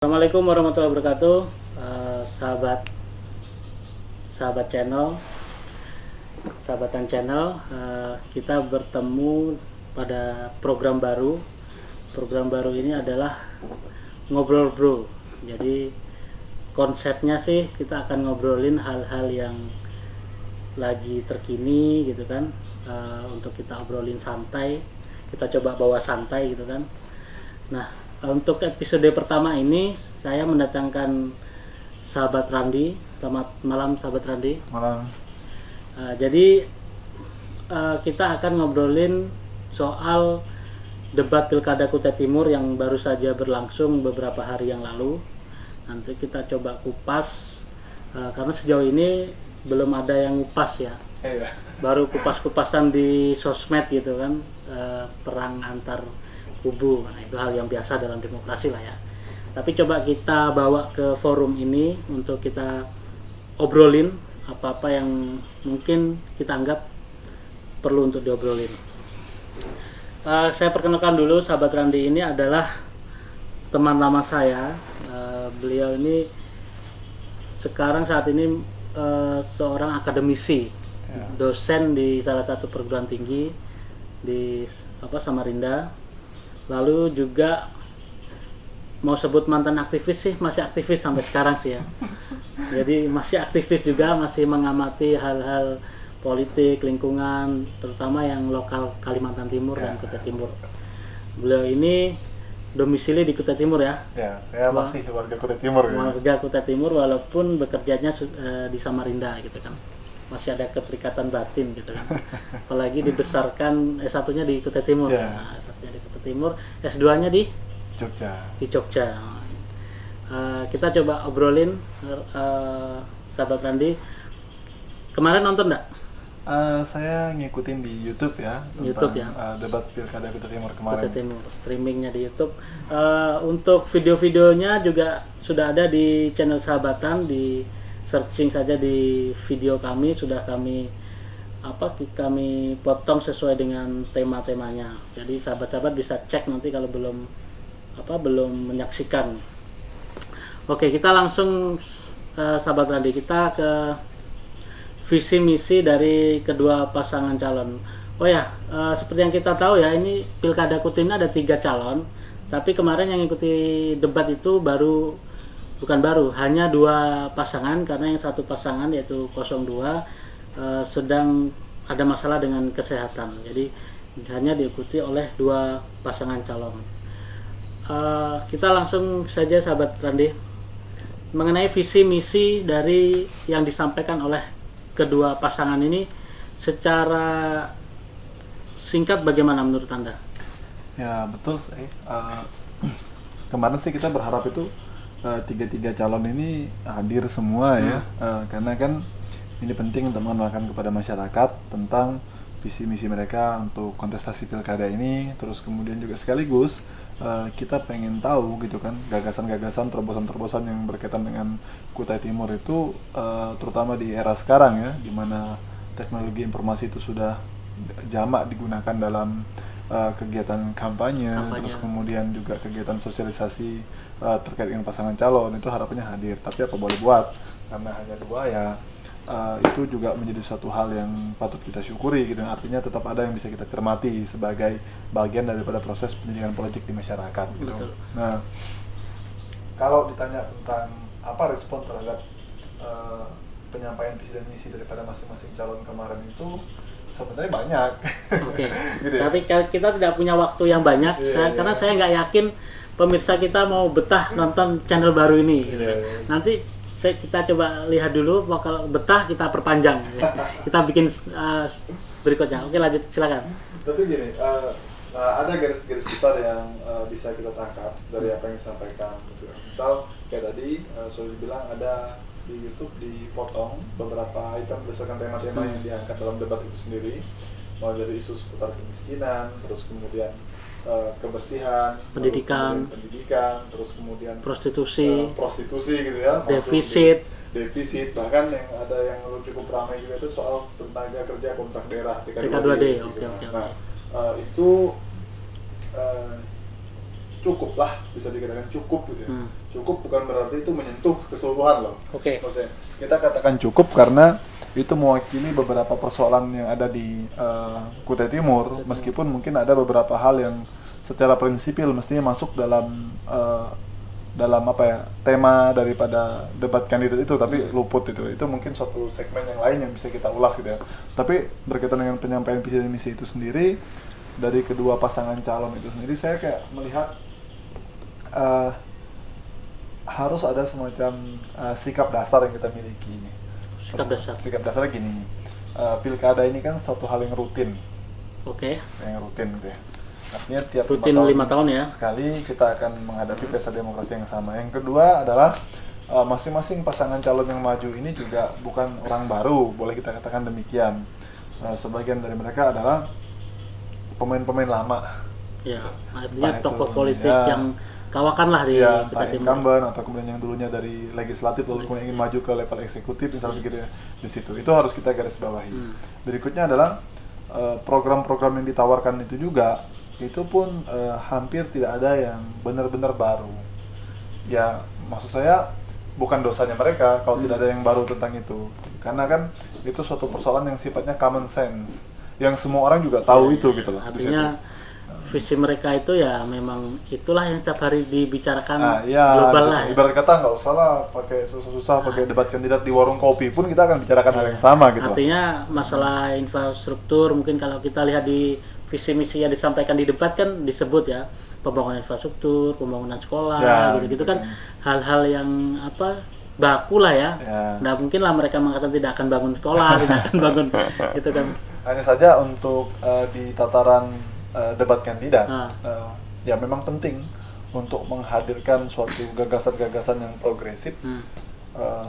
Assalamualaikum warahmatullahi wabarakatuh, sahabat channel, sahabatan channel. Kita bertemu pada program baru. Program baru ini adalah ngobrol bro. Jadi konsepnya sih kita akan ngobrolin hal-hal yang lagi terkini gitu kan. Untuk kita obrolin santai, kita coba bawa santai gitu kan. Nah, untuk episode pertama ini saya mendatangkan sahabat Randi. Selamat malam sahabat Randi. Malam. Jadi kita akan ngobrolin soal debat Pilkada Kutai Timur yang baru saja berlangsung beberapa hari yang lalu. Nanti kita coba kupas karena sejauh ini belum ada yang kupas ya. Baru kupas-kupasan di sosmed gitu kan, perang antar kubu. Nah, itu hal yang biasa dalam demokrasi lah ya. Tapi coba kita bawa ke forum ini untuk kita obrolin apa-apa yang mungkin kita anggap perlu untuk diobrolin. Saya perkenalkan dulu, sahabat Randi ini adalah teman lama saya. Beliau ini sekarang saat ini seorang akademisi, dosen di salah satu perguruan tinggi di Samarinda. Lalu juga mau sebut mantan aktivis sih, masih aktivis sampai sekarang sih ya. Jadi masih aktivis juga, masih mengamati hal-hal politik, lingkungan, terutama yang lokal Kalimantan Timur dan Kutai Timur. Beliau ini domisili di Kutai Timur ya. Ya, saya masih warga Kutai Timur ya. Warga Kutai Timur walaupun bekerjanya di Samarinda gitu kan. Masih ada keterikatan batin gitu kan. Apalagi dibesarkan S1-nya di Kutai Timur. Ya. Nah, S1-nya di Kutai Timur, S2-nya di Jogja. Di Jogja. Kita coba obrolin, sahabat Randi. Kemarin nonton enggak? Saya ngikutin di YouTube ya tentang YouTube ya. Debat Pilkada Kutai Timur kemarin. Kutai Timur, streamingnya di YouTube. Untuk video-videonya juga sudah ada di channel Sahabatan, di searching saja di video kami, sudah kami potong sesuai dengan tema-temanya. Jadi sahabat-sahabat bisa cek nanti kalau belum menyaksikan. Oke, kita langsung sahabat Randi, kita ke visi misi dari kedua pasangan calon. Oh ya, seperti yang kita tahu ya, ini Pilkada Kutai ini ada 3 calon. Tapi kemarin yang ikuti debat itu hanya 2 pasangan, karena yang satu pasangan yaitu 02 sedang ada masalah dengan kesehatan. Jadi hanya diikuti oleh 2 pasangan calon. Kita langsung saja sahabat Randi mengenai visi misi dari yang disampaikan oleh kedua pasangan ini secara singkat bagaimana menurut Anda? Ya betul sih. Kemarin sih kita berharap itu tiga calon ini hadir semua ya, karena kan ini penting untuk mengenalkan kepada masyarakat tentang visi misi mereka untuk kontestasi pilkada ini. Terus kemudian juga sekaligus kita pengen tahu gitu kan gagasan-gagasan, terobosan-terobosan yang berkaitan dengan Kutai Timur itu, terutama di era sekarang ya, di mana teknologi informasi itu sudah jamak digunakan dalam kegiatan kampanye, terus kemudian juga kegiatan sosialisasi terkait dengan pasangan calon. Itu harapannya hadir, tapi apa boleh buat, karena hanya 2 ya, itu juga menjadi suatu hal yang patut kita syukuri gitu. Artinya tetap ada yang bisa kita cermati sebagai bagian daripada proses pendidikan politik di masyarakat gitu. Betul. Nah, kalau ditanya tentang apa respon terhadap penyampaian visi dan misi daripada masing-masing calon kemarin itu, sebenarnya banyak. Oke. Gitu ya? Tapi kita tidak punya waktu yang banyak, karena saya nggak yakin pemirsa kita mau betah nonton channel baru ini. Gitu. Nanti kita coba lihat dulu, kalau betah kita perpanjang. Kita bikin berikutnya. Oke, lanjut, silakan. Tapi gini, ada garis-garis besar yang bisa kita tangkap dari apa yang disampaikan. Misal kayak tadi sudah dibilang ada di YouTube dipotong beberapa item berdasarkan tema-tema yang diangkat dalam debat itu sendiri, mulai dari isu seputar kemiskinan, terus kemudian kebersihan, pendidikan, terus kemudian prostitusi gitu ya, defisit, bahkan yang ada yang cukup ramai juga itu soal tenaga kerja kontrak daerah TK2D. Oke. Nah, itu cukup lah, bisa dikatakan cukup gitu ya. Hmm. Cukup bukan berarti itu menyentuh keseluruhan loh. Oke. Maksudnya kita katakan cukup karena itu mewakili beberapa persoalan yang ada di Kutai Timur, meskipun mungkin ada beberapa hal yang secara prinsipil mestinya masuk dalam apa ya, tema daripada debat kandidat itu, tapi luput itu mungkin suatu segmen yang lain yang bisa kita ulas gitu ya. Tapi berkaitan dengan penyampaian visi dan misi itu sendiri dari kedua pasangan calon itu sendiri, saya kayak melihat harus ada semacam sikap dasar yang kita miliki. Sikap dasarnya gini, pilkada ini kan suatu hal yang rutin. Oke. Yang rutin gitu ya. Artinya tiap rutin 5 tahun ya sekali kita akan menghadapi pesta demokrasi yang sama. Yang kedua adalah masing-masing pasangan calon yang maju ini juga bukan orang baru, boleh kita katakan demikian. Sebagian dari mereka adalah pemain-pemain lama. Ya, artinya tokoh politik yang kawakan lah di Kutai Timur. Incumbent atau kemudian yang dulunya dari legislatif lalu kemudian ingin maju ke level eksekutif misalnya begitu ya, di situ. Itu harus kita garis bawahi. Berikutnya adalah program-program yang ditawarkan itu juga itu pun hampir tidak ada yang benar-benar baru. Ya, maksud saya bukan dosanya mereka kalau tidak ada yang baru tentang itu. Karena kan itu suatu persoalan yang sifatnya common sense, yang semua orang juga tahu itu gitu loh. Artinya visi mereka itu ya memang itulah yang setiap hari dibicarakan global lah. Ibarat kata nggak usah lah pakai susah-susah pakai debat kandidat di warung kopi pun kita akan bicarakan hal yang sama gitu. Artinya masalah infrastruktur mungkin kalau kita lihat di visi misi yang disampaikan di debat kan disebut ya pembangunan infrastruktur, pembangunan sekolah, gitu-gitu kan hal-hal yang baku lah ya. Nah mungkin lah mereka mengatakan tidak akan bangun sekolah, tidak akan bangun gitu kan. Hanya saja untuk di tataran debat kandidat, ya memang penting untuk menghadirkan suatu gagasan-gagasan yang progresif,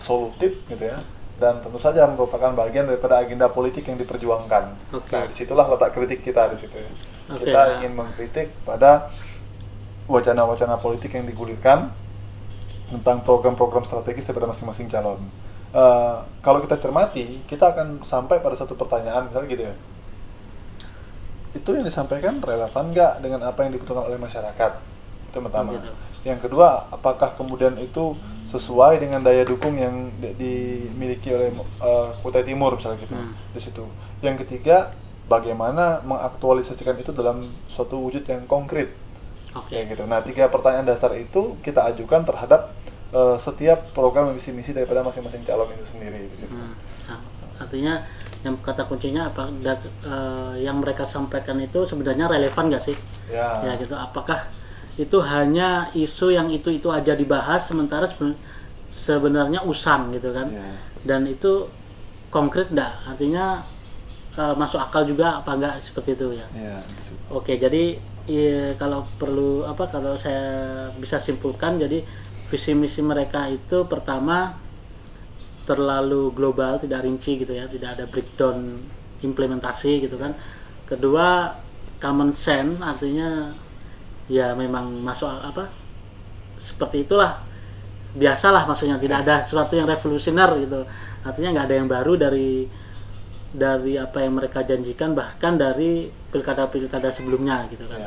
solutif gitu ya. Dan tentu saja merupakan bagian daripada agenda politik yang diperjuangkan. Nah, disitulah letak kritik kita di situ. Kita ingin mengkritik pada wacana-wacana politik yang digulirkan tentang program-program strategis daripada masing-masing calon. Kalau kita cermati, kita akan sampai pada satu pertanyaan, misalnya gitu ya. Itu yang disampaikan relevan nggak dengan apa yang dibutuhkan oleh masyarakat? Itu pertama. Yang kedua, apakah kemudian itu sesuai dengan daya dukung yang dimiliki oleh Kutai Timur misalnya gitu di situ. Yang ketiga, bagaimana mengaktualisasikan itu dalam suatu wujud yang konkret. Gitu. Nah, 3 pertanyaan dasar itu kita ajukan terhadap setiap program misi-misi daripada masing-masing calon itu sendiri di situ. Artinya yang kata kuncinya yang mereka sampaikan itu sebenarnya relevan nggak sih? Ya gitu. Apakah itu hanya isu yang itu aja dibahas sementara sebenarnya usang gitu kan, dan itu konkret enggak, artinya masuk akal juga apa enggak seperti itu ya. Oke, jadi kalau perlu kalau saya bisa simpulkan, jadi visi misi mereka itu pertama terlalu global, tidak rinci gitu ya, tidak ada breakdown implementasi gitu kan. Kedua, common sense, artinya ya memang masuk seperti itulah, biasalah maksudnya, tidak ada sesuatu yang revolusioner gitu, artinya nggak ada yang baru dari apa yang mereka janjikan, bahkan dari pilkada sebelumnya gitu kan.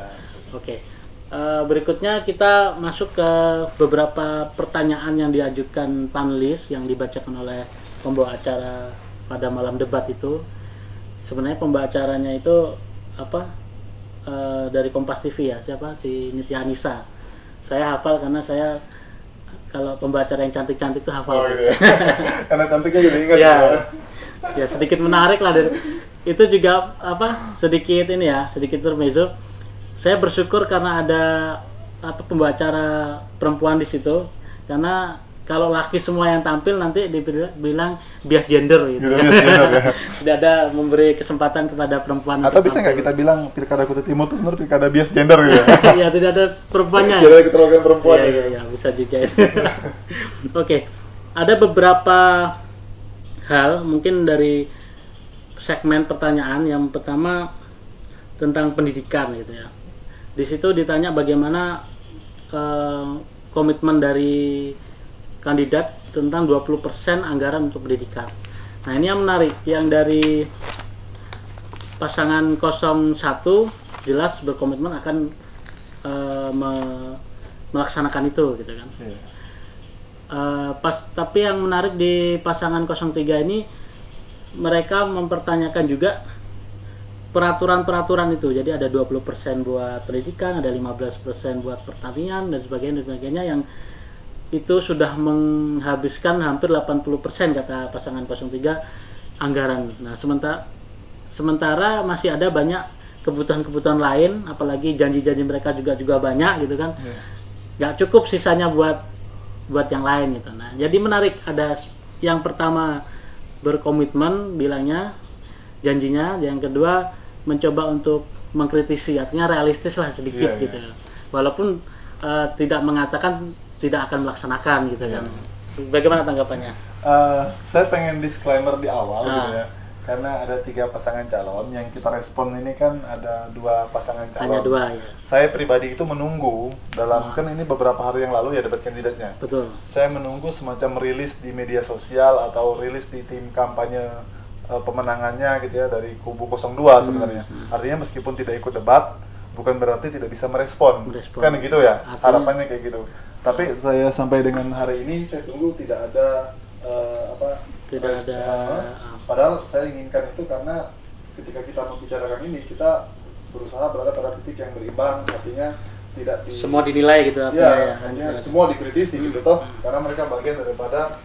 Berikutnya kita masuk ke beberapa pertanyaan yang diajukan panelis yang dibacakan oleh pembawa acara pada malam debat itu. Sebenarnya pembawa acaranya itu dari Kompas TV ya, siapa, si Nitya Anissa. Saya hafal karena saya kalau pembawa acara yang cantik-cantik itu hafal. Gitu ya. Karena cantiknya jadi ingat ya sedikit menarik lah dari itu juga sedikit intermezzo. Saya bersyukur karena ada pembawa acara perempuan di situ, karena kalau laki semua yang tampil nanti dibilang bias gender gitu. Tidak ada memberi kesempatan kepada perempuan. Atau bisa nggak kita bilang pilkada Kutai Timur itu sebenarnya pilkada bias gender gitu? Ya tidak ada perempuannya. Tidak ada keterwakilan perempuan. Ya, bisa juga itu. Oke, ada beberapa hal mungkin dari segmen pertanyaan. Yang pertama tentang pendidikan gitu ya. Di situ ditanya bagaimana komitmen dari kandidat tentang 20% anggaran untuk pendidikan. Nah, ini yang menarik, yang dari pasangan 01 jelas berkomitmen akan melaksanakan itu gitu kan. Iya. Tapi yang menarik di pasangan 03 ini, mereka mempertanyakan juga peraturan-peraturan itu. Jadi ada 20% buat pendidikan, ada 15% buat pertanian dan sebagainya yang itu sudah menghabiskan hampir 80% kata pasangan 03 anggaran. Nah, sementara masih ada banyak kebutuhan-kebutuhan lain, apalagi janji-janji mereka juga banyak gitu kan. Nggak cukup sisanya buat yang lain gitu. Nah, jadi menarik, ada yang pertama berkomitmen bilangnya, janjinya, yang kedua mencoba untuk mengkritisi, artinya realistis lah sedikit gitu. Walaupun tidak mengatakan tidak akan melaksanakan gitu kan. Bagaimana tanggapannya? Saya pengen disclaimer di awal gitu ya, karena ada 3 pasangan calon yang kita respon ini kan ada 2 pasangan calon. Hanya 2 ya. Saya pribadi itu menunggu kan ini beberapa hari yang lalu ya debat kandidatnya. Betul. Saya menunggu semacam rilis di media sosial atau rilis di tim kampanye pemenangannya gitu ya dari kubu 02 sebenarnya. Artinya meskipun tidak ikut debat bukan berarti tidak bisa merespon. Kan gitu ya, harapannya kayak gitu. Tapi saya sampai dengan hari ini saya tunggu tidak ada padahal saya inginkan itu karena ketika kita membicarakan ini kita berusaha berada pada titik yang berimbang, artinya tidak semua dinilai gitu artinya semua dikritisi gitu toh, karena mereka bagian daripada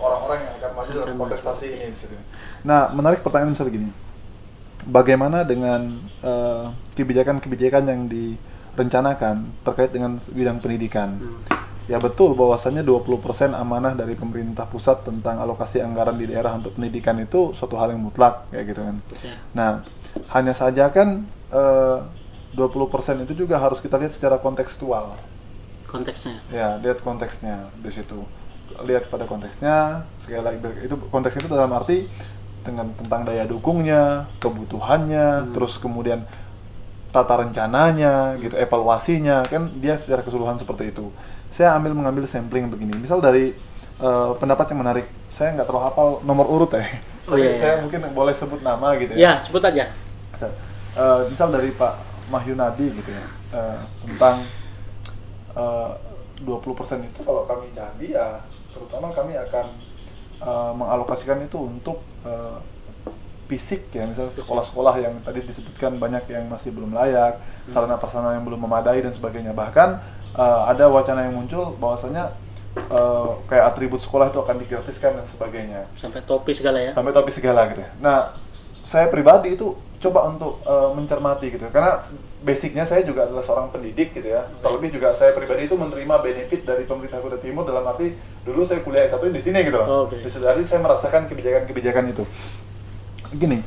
orang-orang yang akan maju dalam kontestasi ini di situ. Nah, menarik pertanyaan misalnya gini. Bagaimana dengan kebijakan-kebijakan yang direncanakan terkait dengan bidang pendidikan? Ya betul bahwasannya 20% amanah dari pemerintah pusat tentang alokasi anggaran di daerah untuk pendidikan itu suatu hal yang mutlak kayak gitu kan. Nah, hanya saja kan 20% itu juga harus kita lihat secara kontekstual. Konteksnya. Ya, lihat konteksnya di situ. Lihat pada konteksnya, sekali lagi itu konteksnya itu dalam arti tentang daya dukungnya, kebutuhannya, terus kemudian tata rencananya, gitu, evaluasinya, kan dia secara keseluruhan seperti itu. Saya mengambil sampling begini. Misal dari pendapat yang menarik, saya nggak terlalu hafal nomor urut ya. Saya mungkin boleh sebut nama gitu ya. Ya, sebut aja. Misal dari Pak Mahyunadi gitu ya, tentang 20% itu kalau kami jadi ya, terutama kami akan mengalokasikan itu untuk fisik ya, misalnya sekolah-sekolah yang tadi disebutkan banyak yang masih belum layak, sarana prasarana yang belum memadai dan sebagainya. Bahkan ada wacana yang muncul bahwasanya kayak atribut sekolah itu akan digratiskan dan sebagainya. Sampai topi segala ya. Sampai topi segala gitu ya. Nah, saya pribadi itu coba untuk mencermati gitu, karena basicnya saya juga adalah seorang pendidik gitu ya. Terlebih juga saya pribadi itu menerima benefit dari pemerintah Kota Timur dalam arti dulu saya kuliah S1 di sini gitu loh. Di situ saya merasakan kebijakan-kebijakan itu. Gini,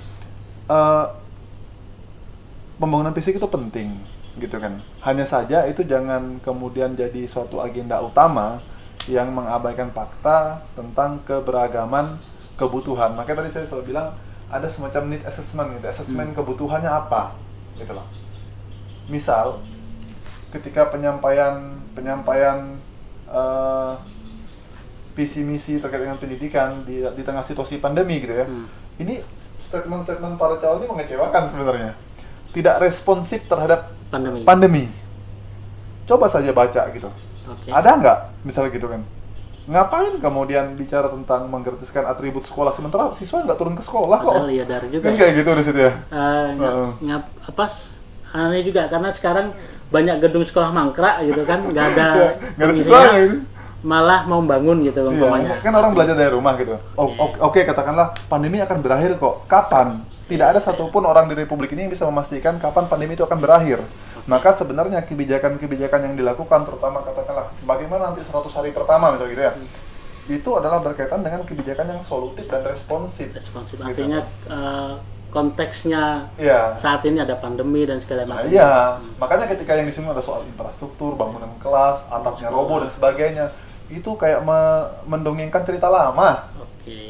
pembangunan fisik itu penting gitu kan. Hanya saja itu jangan kemudian jadi suatu agenda utama yang mengabaikan fakta tentang keberagaman kebutuhan. Makanya tadi saya selalu bilang ada semacam need assessment gitu, assessment kebutuhannya apa gitu loh. Misal ketika penyampaian visi misi terkait dengan pendidikan di tengah situasi pandemi gitu ya. Ini statement para calon ini mengecewakan sebenarnya. Tidak responsif terhadap pandemi. Coba saja baca gitu. Ada nggak misalnya gitu kan? Ngapain kemudian bicara tentang menggratiskan atribut sekolah sementara siswa nggak turun ke sekolah kok? Padahal ya dari juga. Kan kayak gitu di situ ya. Aneh juga karena sekarang banyak gedung sekolah mangkrak gitu kan, nggak ada siswanya gitu. Malah mau bangun gitu umpamanya. Kan orang belajar dari rumah gitu. Oke, katakanlah pandemi akan berakhir kok. Kapan? Tidak ada satupun orang di Republik ini yang bisa memastikan kapan pandemi itu akan berakhir. Maka sebenarnya kebijakan-kebijakan yang dilakukan, terutama katakanlah bagaimana nanti 100 hari pertama misalnya gitu ya, itu adalah berkaitan dengan kebijakan yang solutif dan responsif. Gitu. Artinya konteksnya saat ini ada pandemi dan segala macam. Makanya ketika yang disinggung ada soal infrastruktur, bangunan kelas, atapnya roboh dan sebagainya, itu kayak mendongengkan cerita lama.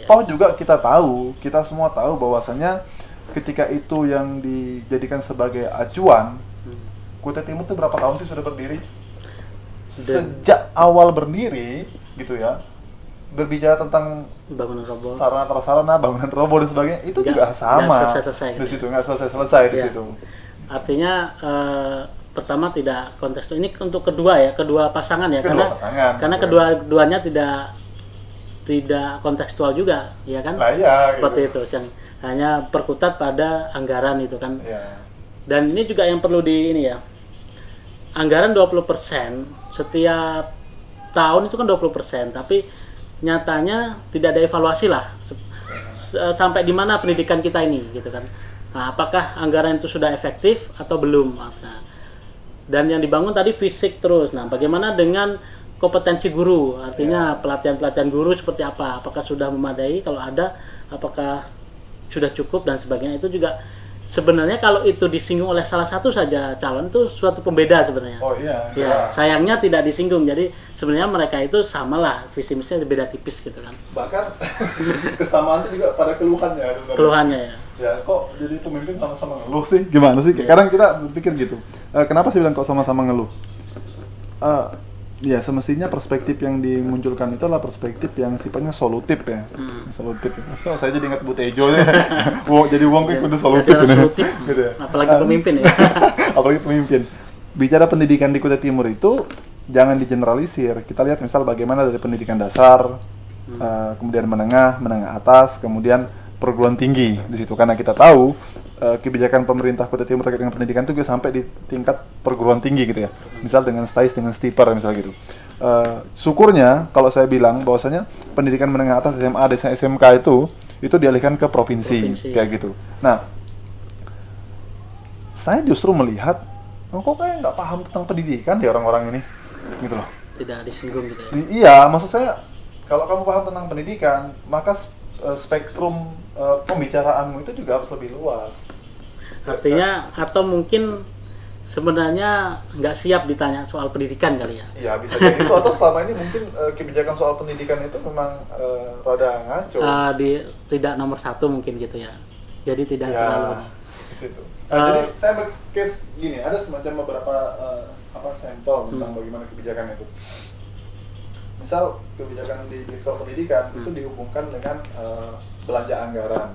Toh juga kita semua tahu bahwasannya ketika itu yang dijadikan sebagai acuan, Kutai Timur itu berapa tahun sih sudah berdiri? Sejak awal berdiri gitu ya, berbicara tentang bangunan roboh, sarana prasarana, bangunan roboh dan sebagainya, itu juga sama di situ, nggak selesai di situ. Artinya pertama tidak kontekstual. Ini untuk kedua pasangan ya, Kedua pasangan, karena kedua-duanya tidak kontekstual juga, ya kan? Lah iya, Seperti gitu. itu, yang hanya berkutat pada anggaran itu kan. Iya. Dan ini juga yang perlu anggaran 20% setiap tahun itu kan 20%, tapi nyatanya tidak ada evaluasi lah sampai di mana pendidikan kita ini gitu kan. Nah, apakah anggaran itu sudah efektif atau belum? Nah, dan yang dibangun tadi fisik terus. Nah, bagaimana dengan kompetensi guru? Artinya pelatihan-pelatihan guru seperti apa? Apakah sudah memadai? Kalau ada, apakah sudah cukup dan sebagainya? Itu juga sebenarnya kalau itu disinggung oleh salah satu saja calon itu suatu pembeda sebenarnya. Oh iya. Ya, sayangnya tidak disinggung. Jadi sebenarnya mereka itu samalah, visi misinya beda tipis gitu kan. Bahkan kesamaan itu juga pada keluhannya sebenarnya. Keluhannya ya. Ya kok jadi pemimpin sama-sama ngeluh sih? Gimana sih? Kadang kita berpikir gitu. Kenapa sih bilang kok sama-sama ngeluh? Ya semestinya perspektif yang dimunculkan itu adalah perspektif yang sifatnya solutif ya. Solutif. So, saya jadi ingat Bu Tejo ya. Jadi wong kayak kudu solutif Jadi solutif. gitu ya. Apalagi pemimpin ya. Apalagi pemimpin. Bicara pendidikan di Kutai Timur itu jangan digeneralisir. Kita lihat misal bagaimana dari pendidikan dasar, kemudian menengah atas, kemudian perguruan tinggi di situ, karena kita tahu kebijakan pemerintah Kutai Timur terkait dengan pendidikan itu juga sampai di tingkat perguruan tinggi gitu ya, misal dengan STAIS, dengan STIPER misal gitu. Syukurnya kalau saya bilang bahwasanya pendidikan menengah atas SMA dan SMK itu dialihkan ke provinsi kayak gitu. Nah, saya justru melihat kok kayak nggak paham tentang pendidikan ya orang-orang ini gitu loh. Tidak disinggung gitu ya. Iya, maksud saya kalau kamu paham tentang pendidikan, maka spektrum pembicaraanmu itu juga harus lebih luas. Artinya atau mungkin sebenarnya nggak siap ditanya soal pendidikan kali ya. Iya, bisa jadi itu, atau selama ini mungkin kebijakan soal pendidikan itu memang rada ngaco. Tidak nomor satu mungkin gitu ya. Jadi tidak ya, terlalu. di situ. Jadi saya ambil case gini, ada semacam beberapa sampel tentang bagaimana kebijakan itu. Misal kebijakan di sektor pendidikan itu dihubungkan dengan belanja anggaran.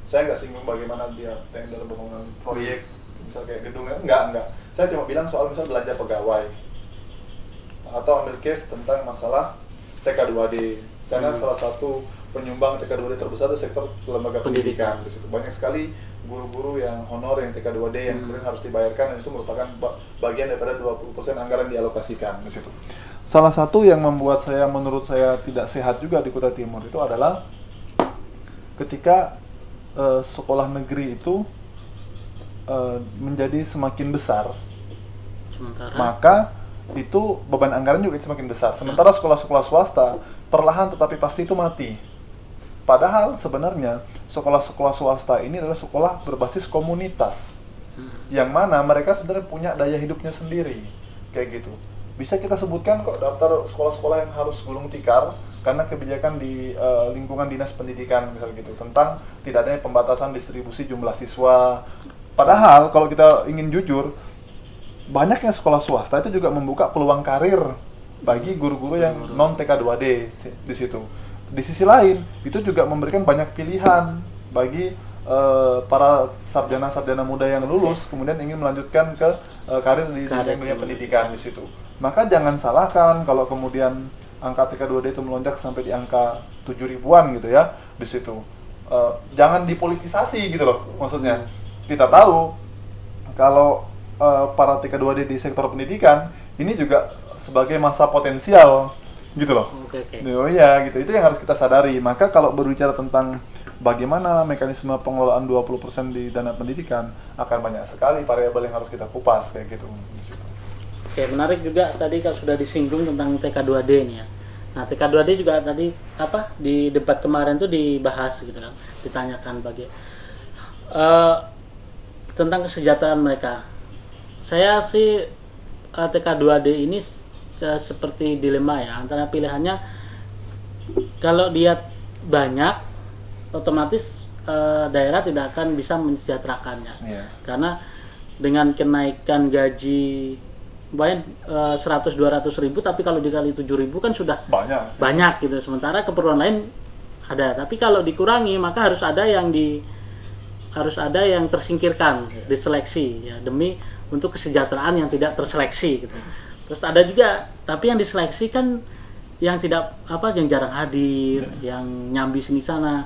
Saya nggak singgung bagaimana dia dalam pembangunan proyek, misal kayak gedungnya, enggak. Saya cuma bilang soal misal belanja pegawai. Atau ambil case tentang masalah TK2D. Karena salah satu penyumbang TK2D terbesar di sektor lembaga pendidikan. Di situ banyak sekali guru-guru yang honor yang TK2D yang kemudian harus dibayarkan, dan itu merupakan bagian daripada 20% anggaran dialokasikan di situ. Salah satu yang membuat menurut saya tidak sehat juga di Kutai Timur itu adalah ketika sekolah negeri itu menjadi semakin besar, maka itu beban anggaran juga semakin besar. Sementara sekolah-sekolah swasta perlahan tetapi pasti itu mati. Padahal sebenarnya sekolah-sekolah swasta ini adalah sekolah berbasis komunitas, yang mana mereka sebenarnya punya daya hidupnya sendiri, kayak gitu. Bisa kita sebutkan kok daftar sekolah-sekolah yang harus gulung tikar karena kebijakan di lingkungan dinas pendidikan misal gitu, tentang tidak adanya pembatasan distribusi jumlah siswa. Padahal kalau kita ingin jujur, banyaknya sekolah swasta itu juga membuka peluang karir bagi guru-guru yang non TK2D di situ. Di sisi lain, itu juga memberikan banyak pilihan bagi para sarjana-sarjana muda yang lulus kemudian ingin melanjutkan ke karir di dunia pendidikan di situ. Maka jangan salahkan kalau kemudian angka TK2D itu melonjak sampai di angka 7.000-an gitu ya di situ. Jangan dipolitisasi gitu loh maksudnya. Kita tahu kalau para TK2D di sektor pendidikan ini juga sebagai masa potensial gitu loh. Oh iya gitu. Itu yang harus kita sadari. Maka kalau berbicara tentang bagaimana mekanisme pengelolaan 20% di dana pendidikan, akan banyak sekali variabel yang harus kita kupas kayak gitu. Oke, menarik juga tadi kalau sudah disinggung tentang TK2D ini ya. Nah, TK2D juga tadi di debat kemarin tuh dibahas gitu kan, ditanyakan tentang kesejahteraan mereka. Saya sih TK2D ini seperti dilema ya, antara pilihannya kalau dia banyak otomatis daerah tidak akan bisa mensejahterakannya. Karena dengan kenaikan gaji 100-200 ribu, tapi kalau dikali 7 ribu kan sudah banyak gitu. Sementara keperluan lain ada, tapi kalau dikurangi maka harus ada yang tersingkirkan, diseleksi ya, demi untuk kesejahteraan yang tidak terseleksi gitu. Terus ada juga, tapi yang diseleksi kan yang tidak yang jarang hadir, yang nyambi sini sana.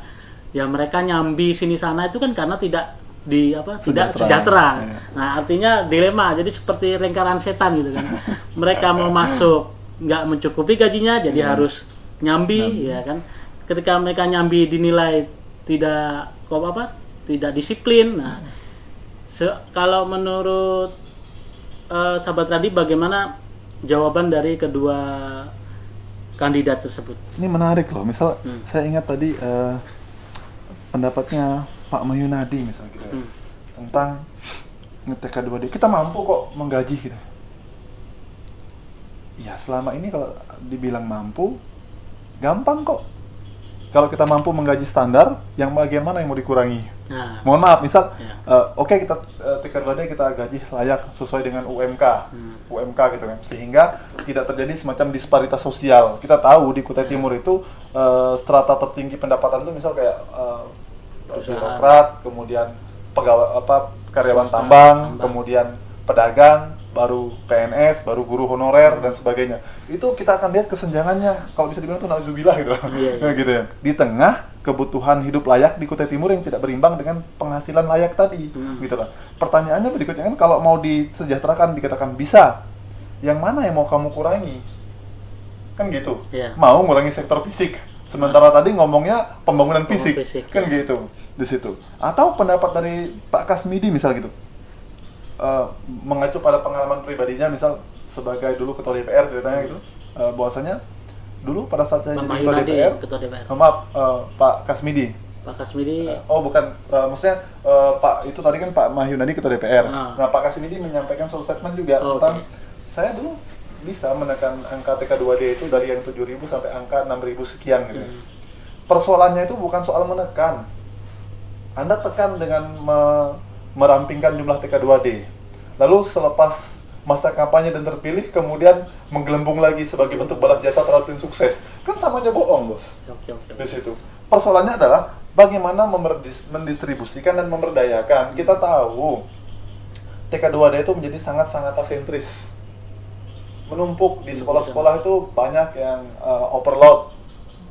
Ya mereka nyambi sini sana itu kan karena tidak tidak sejahtera. Ya. Nah, artinya dilema. Jadi seperti lingkaran setan gitu kan. Mereka mau masuk nggak mencukupi gajinya, jadi harus nyambi, ya kan. Ketika mereka nyambi dinilai tidak tidak disiplin. Nah, kalau menurut sahabat Radi, bagaimana jawaban dari kedua kandidat tersebut? Ini menarik loh. Misal saya ingat tadi pendapatnya Pak Mahyunadi misalnya gitu ya, tentang nge-TK 2D. Kita mampu kok menggaji gitu. Ya selama ini kalau dibilang mampu, gampang kok. Kalau kita mampu menggaji standar, yang bagaimana yang mau dikurangi? Nah, Mohon maaf, misal, ya. oke, kita TK 2D kita gaji layak sesuai dengan UMK gitu kan, sehingga tidak terjadi semacam disparitas sosial. Kita tahu di Kutai Timur itu strata tertinggi pendapatan itu misal kayak birokrat, kemudian pegawai karyawan tambang, kemudian pedagang, baru PNS, baru guru honorer dan sebagainya. Itu kita akan lihat kesenjangannya, kalau bisa dibilang itu nauzubillah gitu. Iya. Gitu ya. Di tengah kebutuhan hidup layak di Kutai Timur yang tidak berimbang dengan penghasilan layak tadi, gitu lah. Pertanyaannya berikutnya kan, kalau mau disejahterakan dikatakan bisa, yang mana yang mau kamu kurangi? Kan gitu. Iya. Mau ngurangi sektor fisik, sementara tadi ngomongnya pembangunan fisik, kan ya. gitu di situ. Atau pendapat dari Pak Kasmidi misal gitu, mengacu pada pengalaman pribadinya, misal sebagai dulu ketua DPR ceritanya gitu, bahwasanya dulu pada saat saya jadi ketua DPR, maaf, Pak Kasmidi. Pak Kasmidi. Oh bukan, maksudnya Pak itu tadi kan Pak Mahyunadi ketua DPR. Nah Pak Kasmidi menyampaikan suatu statement juga tentang saya dulu bisa menekan angka TK 2D itu dari yang 7.000 sampai angka 6.000 sekian gitu. Persoalannya itu bukan soal menekan. Anda tekan dengan merampingkan jumlah TK 2D. Lalu selepas masa kampanye dan terpilih, kemudian menggelembung lagi sebagai bentuk balas jasa terhadap tim sukses. Kan sama aja bohong, Bos. Di situ. Persoalannya adalah bagaimana mendistribusikan dan memberdayakan. Kita tahu TK 2D itu menjadi sangat-sangat asentris. Menumpuk di sekolah-sekolah itu banyak yang overload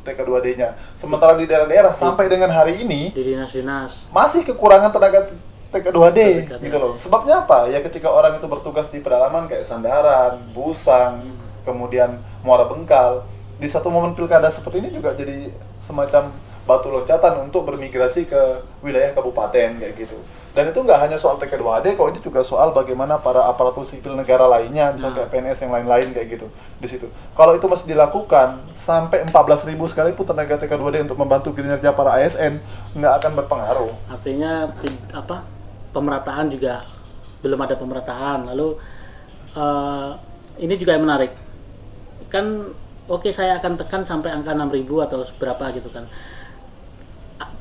TK 2D-nya. Sementara di daerah-daerah sampai dengan hari ini di dinas-dinas masih kekurangan tenaga TK 2D gitu loh. Sebabnya apa? Ya ketika orang itu bertugas di pedalaman kayak Sandaran, Busang, kemudian Muara Bengkal, di satu momen pilkada seperti ini juga jadi semacam batu loncatan untuk bermigrasi ke wilayah kabupaten kayak gitu. Dan itu nggak hanya soal TK 2D, kok ini juga soal bagaimana para aparatur sipil negara lainnya, misalnya kayak PNS yang lain-lain kayak gitu di situ. Kalau itu masih dilakukan sampai 14.000 sekalipun tenaga TK 2D untuk membantu kinerja para ASN, nggak akan berpengaruh. Artinya pemerataan juga belum ada pemerataan. Lalu ini juga yang menarik. Kan oke, saya akan tekan sampai angka 6.000 atau berapa gitu kan.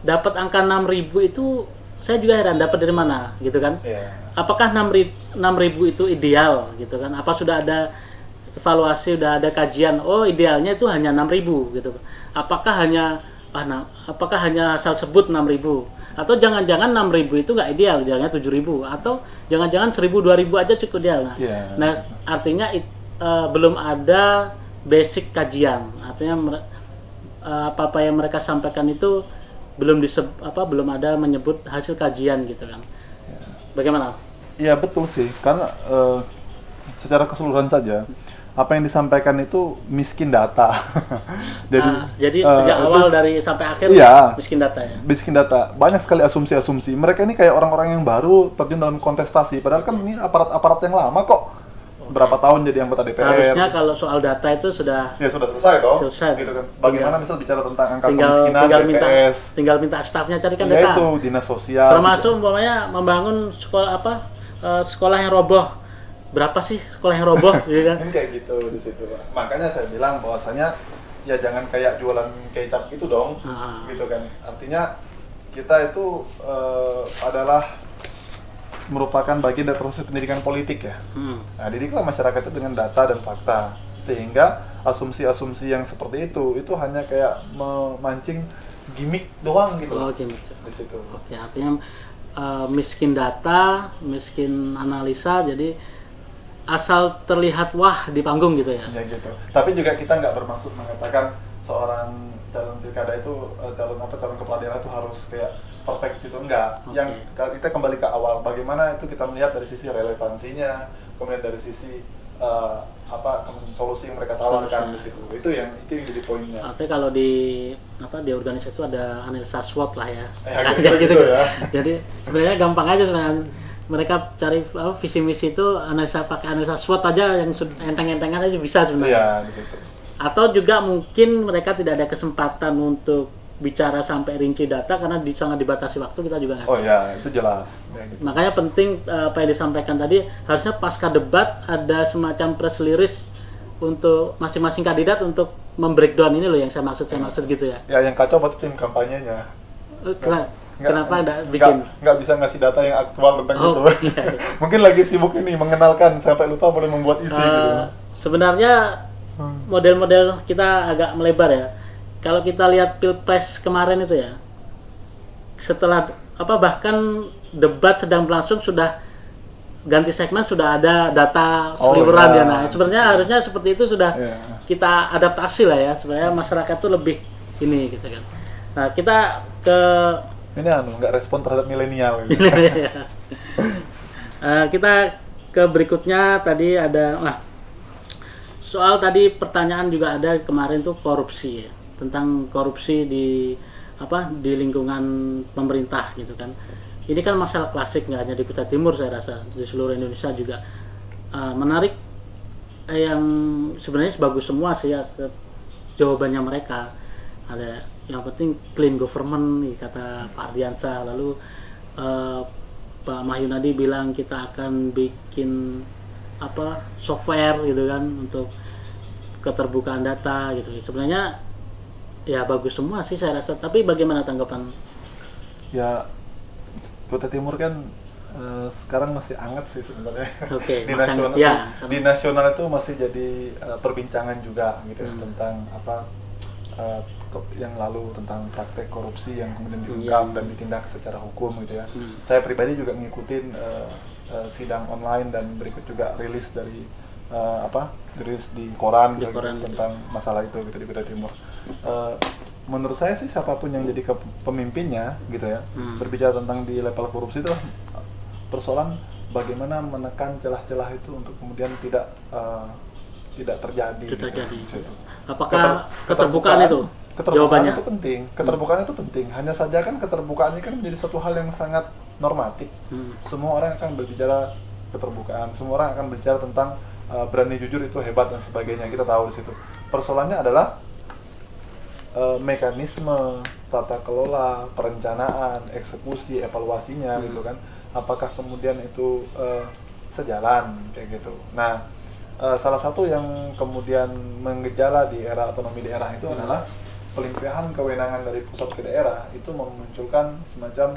Dapat angka 6.000 itu saya juga heran, dapat dari mana gitu kan. Apakah 6.000 itu ideal gitu kan? Apa sudah ada evaluasi, sudah ada kajian, oh idealnya itu hanya 6.000 gitu. Apakah hanya asal sebut 6.000? Atau jangan-jangan 6.000 itu nggak ideal, idealnya 7.000, atau jangan-jangan 1.000, 2.000 aja cukup ideal. Nah, artinya belum ada basic kajian. Artinya apa yang mereka sampaikan itu belum ada menyebut hasil kajian gitu kan. Bagaimana? Iya betul sih, karena secara keseluruhan saja apa yang disampaikan itu miskin data. Jadi sejak awal dari sampai akhir miskin data ya. Miskin data, banyak sekali asumsi-asumsi. Mereka ini kayak orang-orang yang baru terjun dalam kontestasi, padahal kan ini aparat-aparat yang lama kok. Berapa tahun jadi anggota DPR. Harusnya kalau soal data itu sudah selesai toh. Gitu kan. Bagaimana misal bicara tentang angka kemiskinan BPS. Tinggal minta stafnya carikan ya data. Itu dinas sosial. Termasuk umpamanya membangun sekolah yang roboh. Berapa sih sekolah yang roboh gitu kan. Kayak gitu di situ. Makanya saya bilang bahwasanya ya jangan kayak jualan kecap gitu dong. Gitu kan. Artinya kita itu adalah merupakan bagian dari proses pendidikan politik ya. Nah, didiklah masyarakat itu dengan data dan fakta, sehingga asumsi-asumsi yang seperti itu hanya kayak memancing gimmick doang gitu loh. Gimmick. Di situ. Oke, artinya miskin data, miskin analisa, jadi asal terlihat wah di panggung gitu ya. Ya gitu. Tapi juga kita nggak bermaksud mengatakan seorang calon pilkada itu calon kepala daerah itu harus kayak perfect situ, enggak. Oke. Yang kita kembali ke awal, bagaimana itu kita melihat dari sisi relevansinya, kemudian dari sisi solusi yang mereka tawarkan di situ. Itu yang jadi poinnya. Artinya kalau di organisasi itu ada analisa SWOT lah ya. Ya, gitu ya. Jadi sebenarnya gampang aja sebenarnya, mereka cari visi misi itu pakai analisa SWOT aja yang enteng-entengan aja bisa sebenarnya. Iya, di situ. Atau juga mungkin mereka tidak ada kesempatan untuk bicara sampai rinci data karena sangat dibatasi waktu, kita juga nggak tahu. Oh ya, itu jelas. Ya, gitu. Makanya penting apa yang disampaikan tadi, harusnya pasca debat ada semacam press release untuk masing-masing kandidat untuk membreakdown ini loh yang saya maksud gitu ya. Ya, yang kacau berarti tim kampanyenya. Kenapa nggak bikin? Nggak bisa ngasih data yang aktual tentang itu. Iya. Mungkin lagi sibuk ini mengenalkan sampai lupa boleh membuat isi gitu. Sebenarnya model-model kita agak melebar ya. Kalau kita lihat Pilpres kemarin itu ya, setelah bahkan debat sedang berlangsung sudah ganti segmen, sudah ada data seliweran ya. Nah, sebenarnya harusnya seperti itu sudah kita adaptasi lah ya. Sebenarnya masyarakat tuh lebih ini gitu kan. Nah, kita ke ini nggak respon terhadap milenial. Gitu. Kita ke berikutnya tadi ada soal tadi pertanyaan juga ada kemarin tuh korupsi ya, tentang korupsi di lingkungan pemerintah gitu kan. Ini kan masalah klasik, nggak hanya di Kutai Timur, saya rasa di seluruh Indonesia juga. Menarik yang sebenarnya bagus semua sih ya jawabannya mereka. Ada yang penting clean government kata Pak Ardiansyah, lalu Pak Mahyunadi bilang kita akan bikin software gitu kan untuk keterbukaan data gitu. Sebenarnya ya bagus semua sih saya rasa, tapi bagaimana tanggapan? Ya, Kutai Timur kan sekarang masih hangat sih sebenarnya. Okay, di nasional itu masih jadi perbincangan juga gitu tentang yang lalu tentang praktek korupsi yang kemudian diungkap dan ditindak secara hukum gitu ya. Saya pribadi juga ngikutin sidang online dan berikut juga rilis dari rilis di koran tentang masalah itu gitu di Kutai Timur. Menurut saya sih siapapun yang jadi pemimpinnya gitu ya, berbicara tentang di level korupsi itu persoalan bagaimana menekan celah-celah itu untuk kemudian tidak terjadi. Gitu. Apakah keterbukaan itu? Keterbukaan itu penting. Keterbukaan itu penting. Hanya saja kan keterbukaan ini kan menjadi suatu hal yang sangat normatif. Semua orang akan berbicara keterbukaan. Semua orang akan berbicara tentang berani jujur itu hebat dan sebagainya. Kita tahu di situ. Persoalannya adalah mekanisme tata kelola, perencanaan, eksekusi, evaluasinya gitu kan. Apakah kemudian itu sejalan kayak gitu. Nah, salah satu yang kemudian menggejala di era otonomi daerah itu adalah pelimpahan kewenangan dari pusat ke daerah itu memunculkan semacam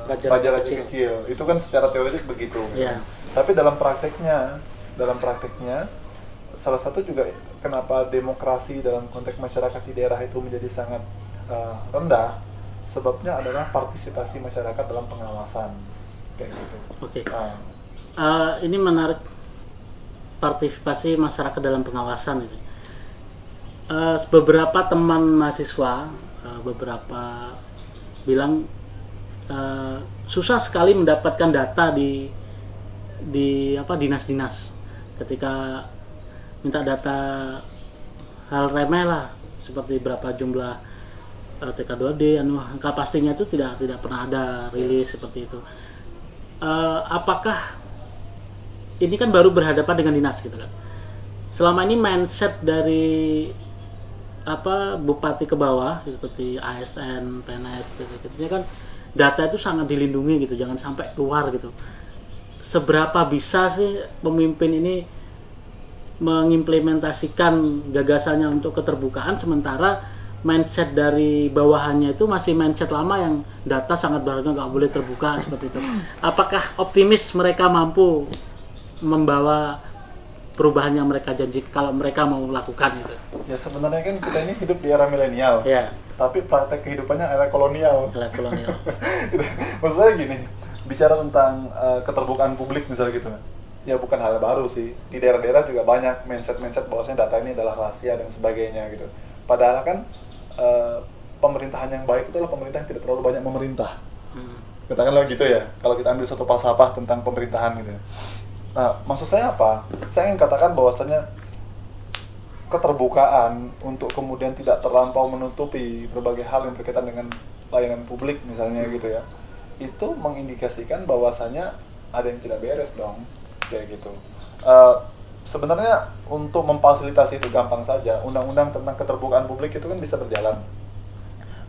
raja-raja kecil. Itu kan secara teoritis begitu. Gitu. Yeah. Tapi dalam prakteknya salah satu juga kenapa demokrasi dalam konteks masyarakat di daerah itu menjadi sangat rendah, sebabnya adalah partisipasi masyarakat dalam pengawasan kayak gitu. Oke. Ini menarik, partisipasi masyarakat dalam pengawasan ini. Beberapa teman mahasiswa beberapa bilang susah sekali mendapatkan data di dinas-dinas ketika minta data hal remeh lah seperti berapa jumlah TK2D, angka pastinya itu tidak pernah ada rilis seperti itu. Apakah ini kan baru berhadapan dengan dinas gitu kan? Selama ini mindset dari bupati ke bawah seperti ASN, PNS gitu kan data itu sangat dilindungi gitu, jangan sampai keluar gitu. Seberapa bisa sih pemimpin ini mengimplementasikan gagasannya untuk keterbukaan sementara mindset dari bawahannya itu masih mindset lama yang data sangat berharga, nggak boleh terbuka seperti itu. Apakah optimis mereka mampu membawa perubahan yang mereka janji kalau mereka mau melakukan itu. Ya sebenarnya kan kita ini hidup di era milenial, Ya, tapi praktek kehidupannya era kolonial. era kolonial. Maksud saya gini, bicara tentang keterbukaan publik misalnya gitu, ya bukan hal baru sih. Di daerah-daerah juga banyak mindset bahwasanya data ini adalah rahasia dan sebagainya gitu. Padahal kan pemerintahan yang baik itu adalah pemerintah yang tidak terlalu banyak memerintah. Katakanlah gitu ya, kalau kita ambil satu falsafah tentang pemerintahan gitu. Nah, maksud saya apa? Saya ingin katakan bahwasanya keterbukaan untuk kemudian tidak terlampau menutupi berbagai hal yang berkaitan dengan layanan publik misalnya gitu ya, itu mengindikasikan bahwasanya ada yang tidak beres dong, kayak gitu. Sebenarnya untuk memfasilitasi itu gampang saja. Undang-undang tentang keterbukaan publik itu kan bisa berjalan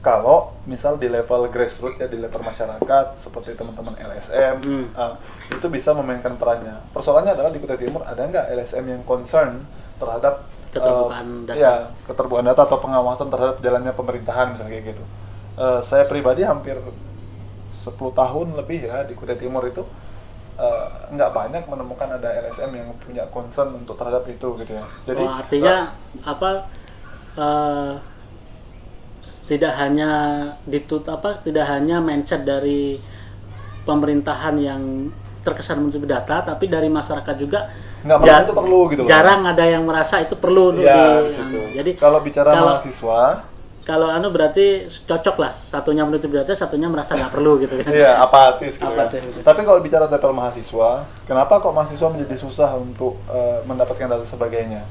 kalau misal di level grassroots ya, di level masyarakat seperti teman-teman LSM itu bisa memainkan perannya. Persoalannya adalah di Kutai Timur ada nggak LSM yang concern terhadap Keterbukaan data. ya, keterbukaan data atau pengawasan terhadap jalannya pemerintahan misalnya kayak gitu. Saya pribadi hampir 10 tahun lebih ya di Kutai Timur itu nggak banyak menemukan ada LSM yang punya concern untuk terhadap itu gitu ya. Jadi artinya tidak hanya tidak hanya mindset dari pemerintahan yang terkesan menutupi data, tapi dari masyarakat juga nggak merasa itu perlu gitu loh. Jarang ada yang merasa itu perlu untuk di situ. Jadi kalau bicara mahasiswa, kalau berarti cocok lah, satunya menutupi data, satunya merasa nggak perlu gitu kan. Iya, apatis gitu kan. Gitu. Tapi kalau bicara level mahasiswa, kenapa kok mahasiswa menjadi susah untuk mendapatkan data sebagainya?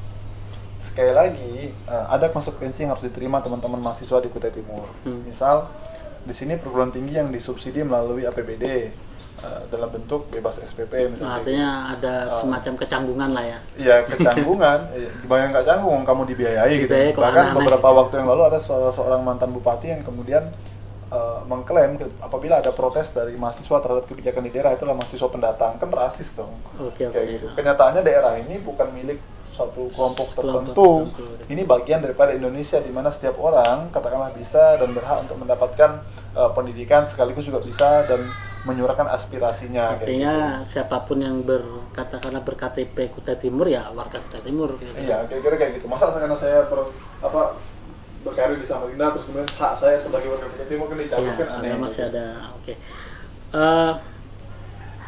Sekali lagi, ada konsekuensi yang harus diterima teman-teman mahasiswa di Kutai Timur. Misal, di sini perguruan tinggi yang disubsidi melalui APBD dalam bentuk bebas SPP misalnya. Artinya ada semacam kecanggungan lah ya. Iya, kecanggungan. Bayang nggak canggung, kamu dibiayai gitu. Bahkan beberapa waktu yang lalu ada seorang mantan bupati yang kemudian mengklaim apabila ada protes dari mahasiswa terhadap kebijakan di daerah, itulah mahasiswa pendatang, kan rasis dong. Kayak gitu. Kenyataannya daerah ini bukan milik suatu kelompok tertentu. Ini bagian daripada Indonesia di mana setiap orang katakanlah bisa dan berhak untuk mendapatkan pendidikan, sekaligus juga bisa dan menyuarakan aspirasinya. Artinya gitu. Siapapun yang berKTP Kutai Timur ya warga Kutai Timur. Gitu. Iya, kira-kira kayak gitu. Masa karena saya berkarir di Samarinda terus kemudian hak saya sebagai warga Kutai Timur kan dicabut, kan aneh. Masih ada. Oke.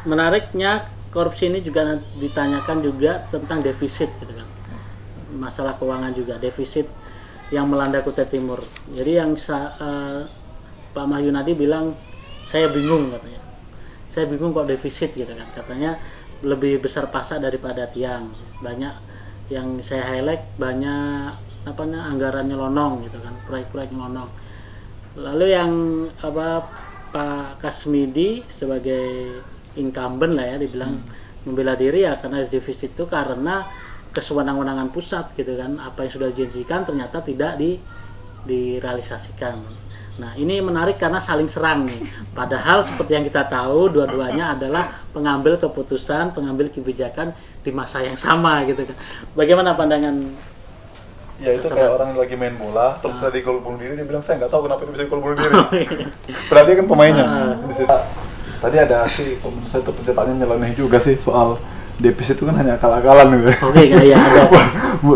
Menariknya korupsi ini juga ditanyakan juga tentang defisit gitu kan. Masalah keuangan juga, defisit yang melanda Kutai Timur. Jadi yang Pak Mahyunadi bilang, saya bingung katanya. Saya bingung kok defisit gitu kan. Katanya lebih besar pasak daripada tiang. Banyak yang saya highlight, banyak anggaran nyelonong gitu kan, proyek-proyek nyelonong. Lalu yang Pak Kasmidi sebagai incumbent lah ya, dibilang membela diri ya karena defisit itu karena kesewenang-wenangan pusat gitu kan, apa yang sudah dijanjikan ternyata tidak direalisasikan. Nah ini menarik karena saling serang nih, padahal seperti yang kita tahu dua-duanya adalah pengambil keputusan, pengambil kebijakan di masa yang sama gitu kan. Bagaimana pandangan? Ya itu kayak orang yang lagi main bola terus tadi gol bunuh diri, dia bilang saya nggak tahu kenapa itu bisa gol bunuh diri. Berarti kan pemainnya. Tadi ada sih, menurut saya itu pencetakannya nyeleneh juga sih soal defisit itu kan hanya akal-akalan gitu. Oke, ya ada.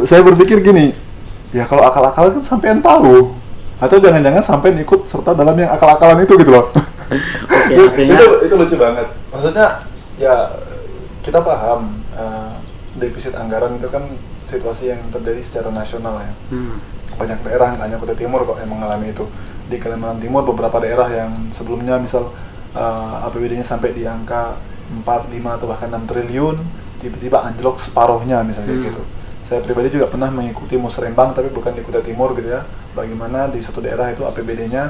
Saya berpikir gini, ya kalau akal-akalan kan sampean tahu, atau jangan-jangan sampean ikut serta dalam yang akal-akalan itu gitu loh. Oke, itu lucu banget. Maksudnya ya kita paham defisit anggaran itu kan situasi yang terjadi secara nasional ya. Banyak daerah, nggak hanya Kutai Timur kok yang mengalami itu. Di Kalimantan Timur beberapa daerah yang sebelumnya misal APBD-nya sampai di angka 4, 5 atau bahkan 6 triliun tiba-tiba anjlok separuhnya misalnya gitu. Saya pribadi juga pernah mengikuti musrembang tapi bukan di Kutai Timur gitu ya. Bagaimana di satu daerah itu APBD-nya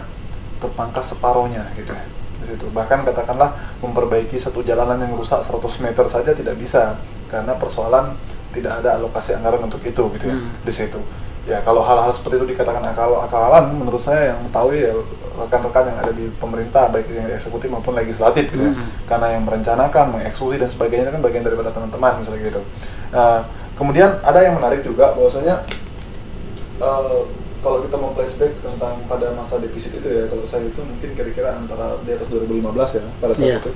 terpangkas separuhnya gitu ya. Di situ. Bahkan katakanlah memperbaiki satu jalanan yang rusak 100 meter saja tidak bisa karena persoalan tidak ada alokasi anggaran untuk itu gitu ya. Di situ. Ya kalau hal-hal seperti itu dikatakan akal-akalan, menurut saya yang tahu ya rekan-rekan yang ada di pemerintah baik yang eksekutif maupun legislatif gitu ya. Karena yang merencanakan, mengeksekusi dan sebagainya kan bagian daripada teman-teman misalnya gitu. Kemudian ada yang menarik juga bahwasanya kalau kita mau flashback tentang pada masa defisit itu ya, kalau saya itu mungkin kira-kira antara di atas 2015 ya pada saat itu.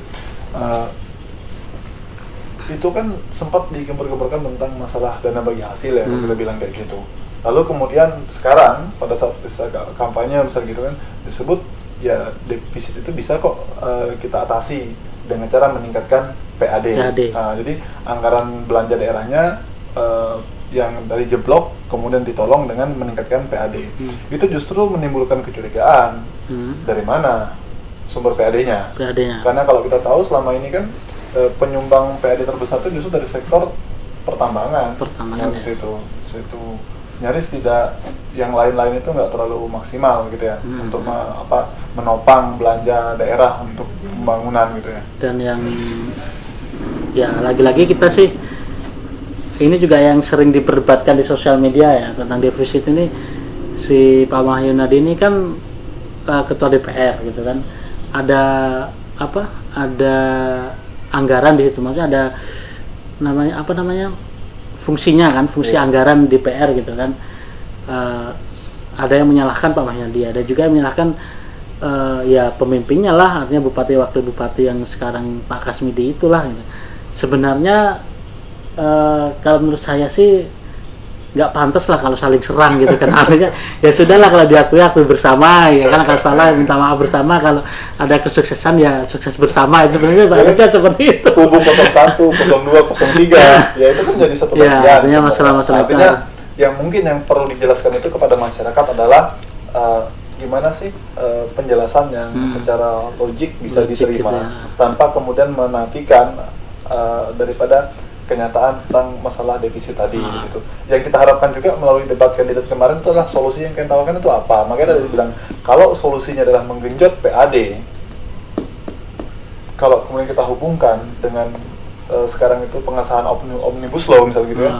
itu kan sempat digembar-gemborkan tentang masalah dana bagi hasil ya, kita bilang kayak gitu. Lalu kemudian sekarang pada saat kampanye misalnya gitu kan disebut ya defisit itu bisa kok kita atasi dengan cara meningkatkan PAD. Nah, jadi anggaran belanja daerahnya yang dari jeblok kemudian ditolong dengan meningkatkan PAD. Itu justru menimbulkan kecurigaan dari mana sumber PAD-nya. Karena kalau kita tahu selama ini kan penyumbang PAD terbesar itu justru dari sektor pertambangan ya. situ nyaris tidak, yang lain-lain itu nggak terlalu maksimal gitu ya untuk menopang belanja daerah untuk pembangunan gitu ya. Dan yang ya lagi-lagi kita sih ini juga yang sering diperdebatkan di sosial media ya tentang defisit ini, si Pak Mahyunadi ini kan ketua DPR gitu kan, ada anggaran di situ, maksudnya ada fungsinya kan, fungsi anggaran DPR gitu kan. Ada yang menyalahkan Pak Mahyunadi, ada juga yang menyalahkan ya pemimpinnya lah, artinya bupati wakil bupati yang sekarang Pak Kasmidi itulah gitu. Sebenarnya kalau menurut saya sih nggak pantas lah kalau saling serang gitu kan. Artinya ya sudahlah, kalau akui bersama ya kan, kalau salah minta maaf bersama, kalau ada kesuksesan ya sukses bersama. Itu sebenarnya harusnya seperti itu. Kubu 01, 02, 03 ya itu kan jadi satu bagian. Ya, artinya masalah-masalah artinya yang mungkin yang perlu dijelaskan itu kepada masyarakat adalah gimana sih penjelasan yang secara logik bisa diterima gitu ya, tanpa kemudian menafikan daripada kenyataan tentang masalah defisit tadi di situ. Yang kita harapkan juga melalui debat kandidat kemarin itu adalah solusi yang kalian tawarkan itu apa. Makanya tadi bilang kalau solusinya adalah menggenjot PAD, kalau kemudian kita hubungkan dengan sekarang itu pengesahan omnibus law misalnya gitu ya,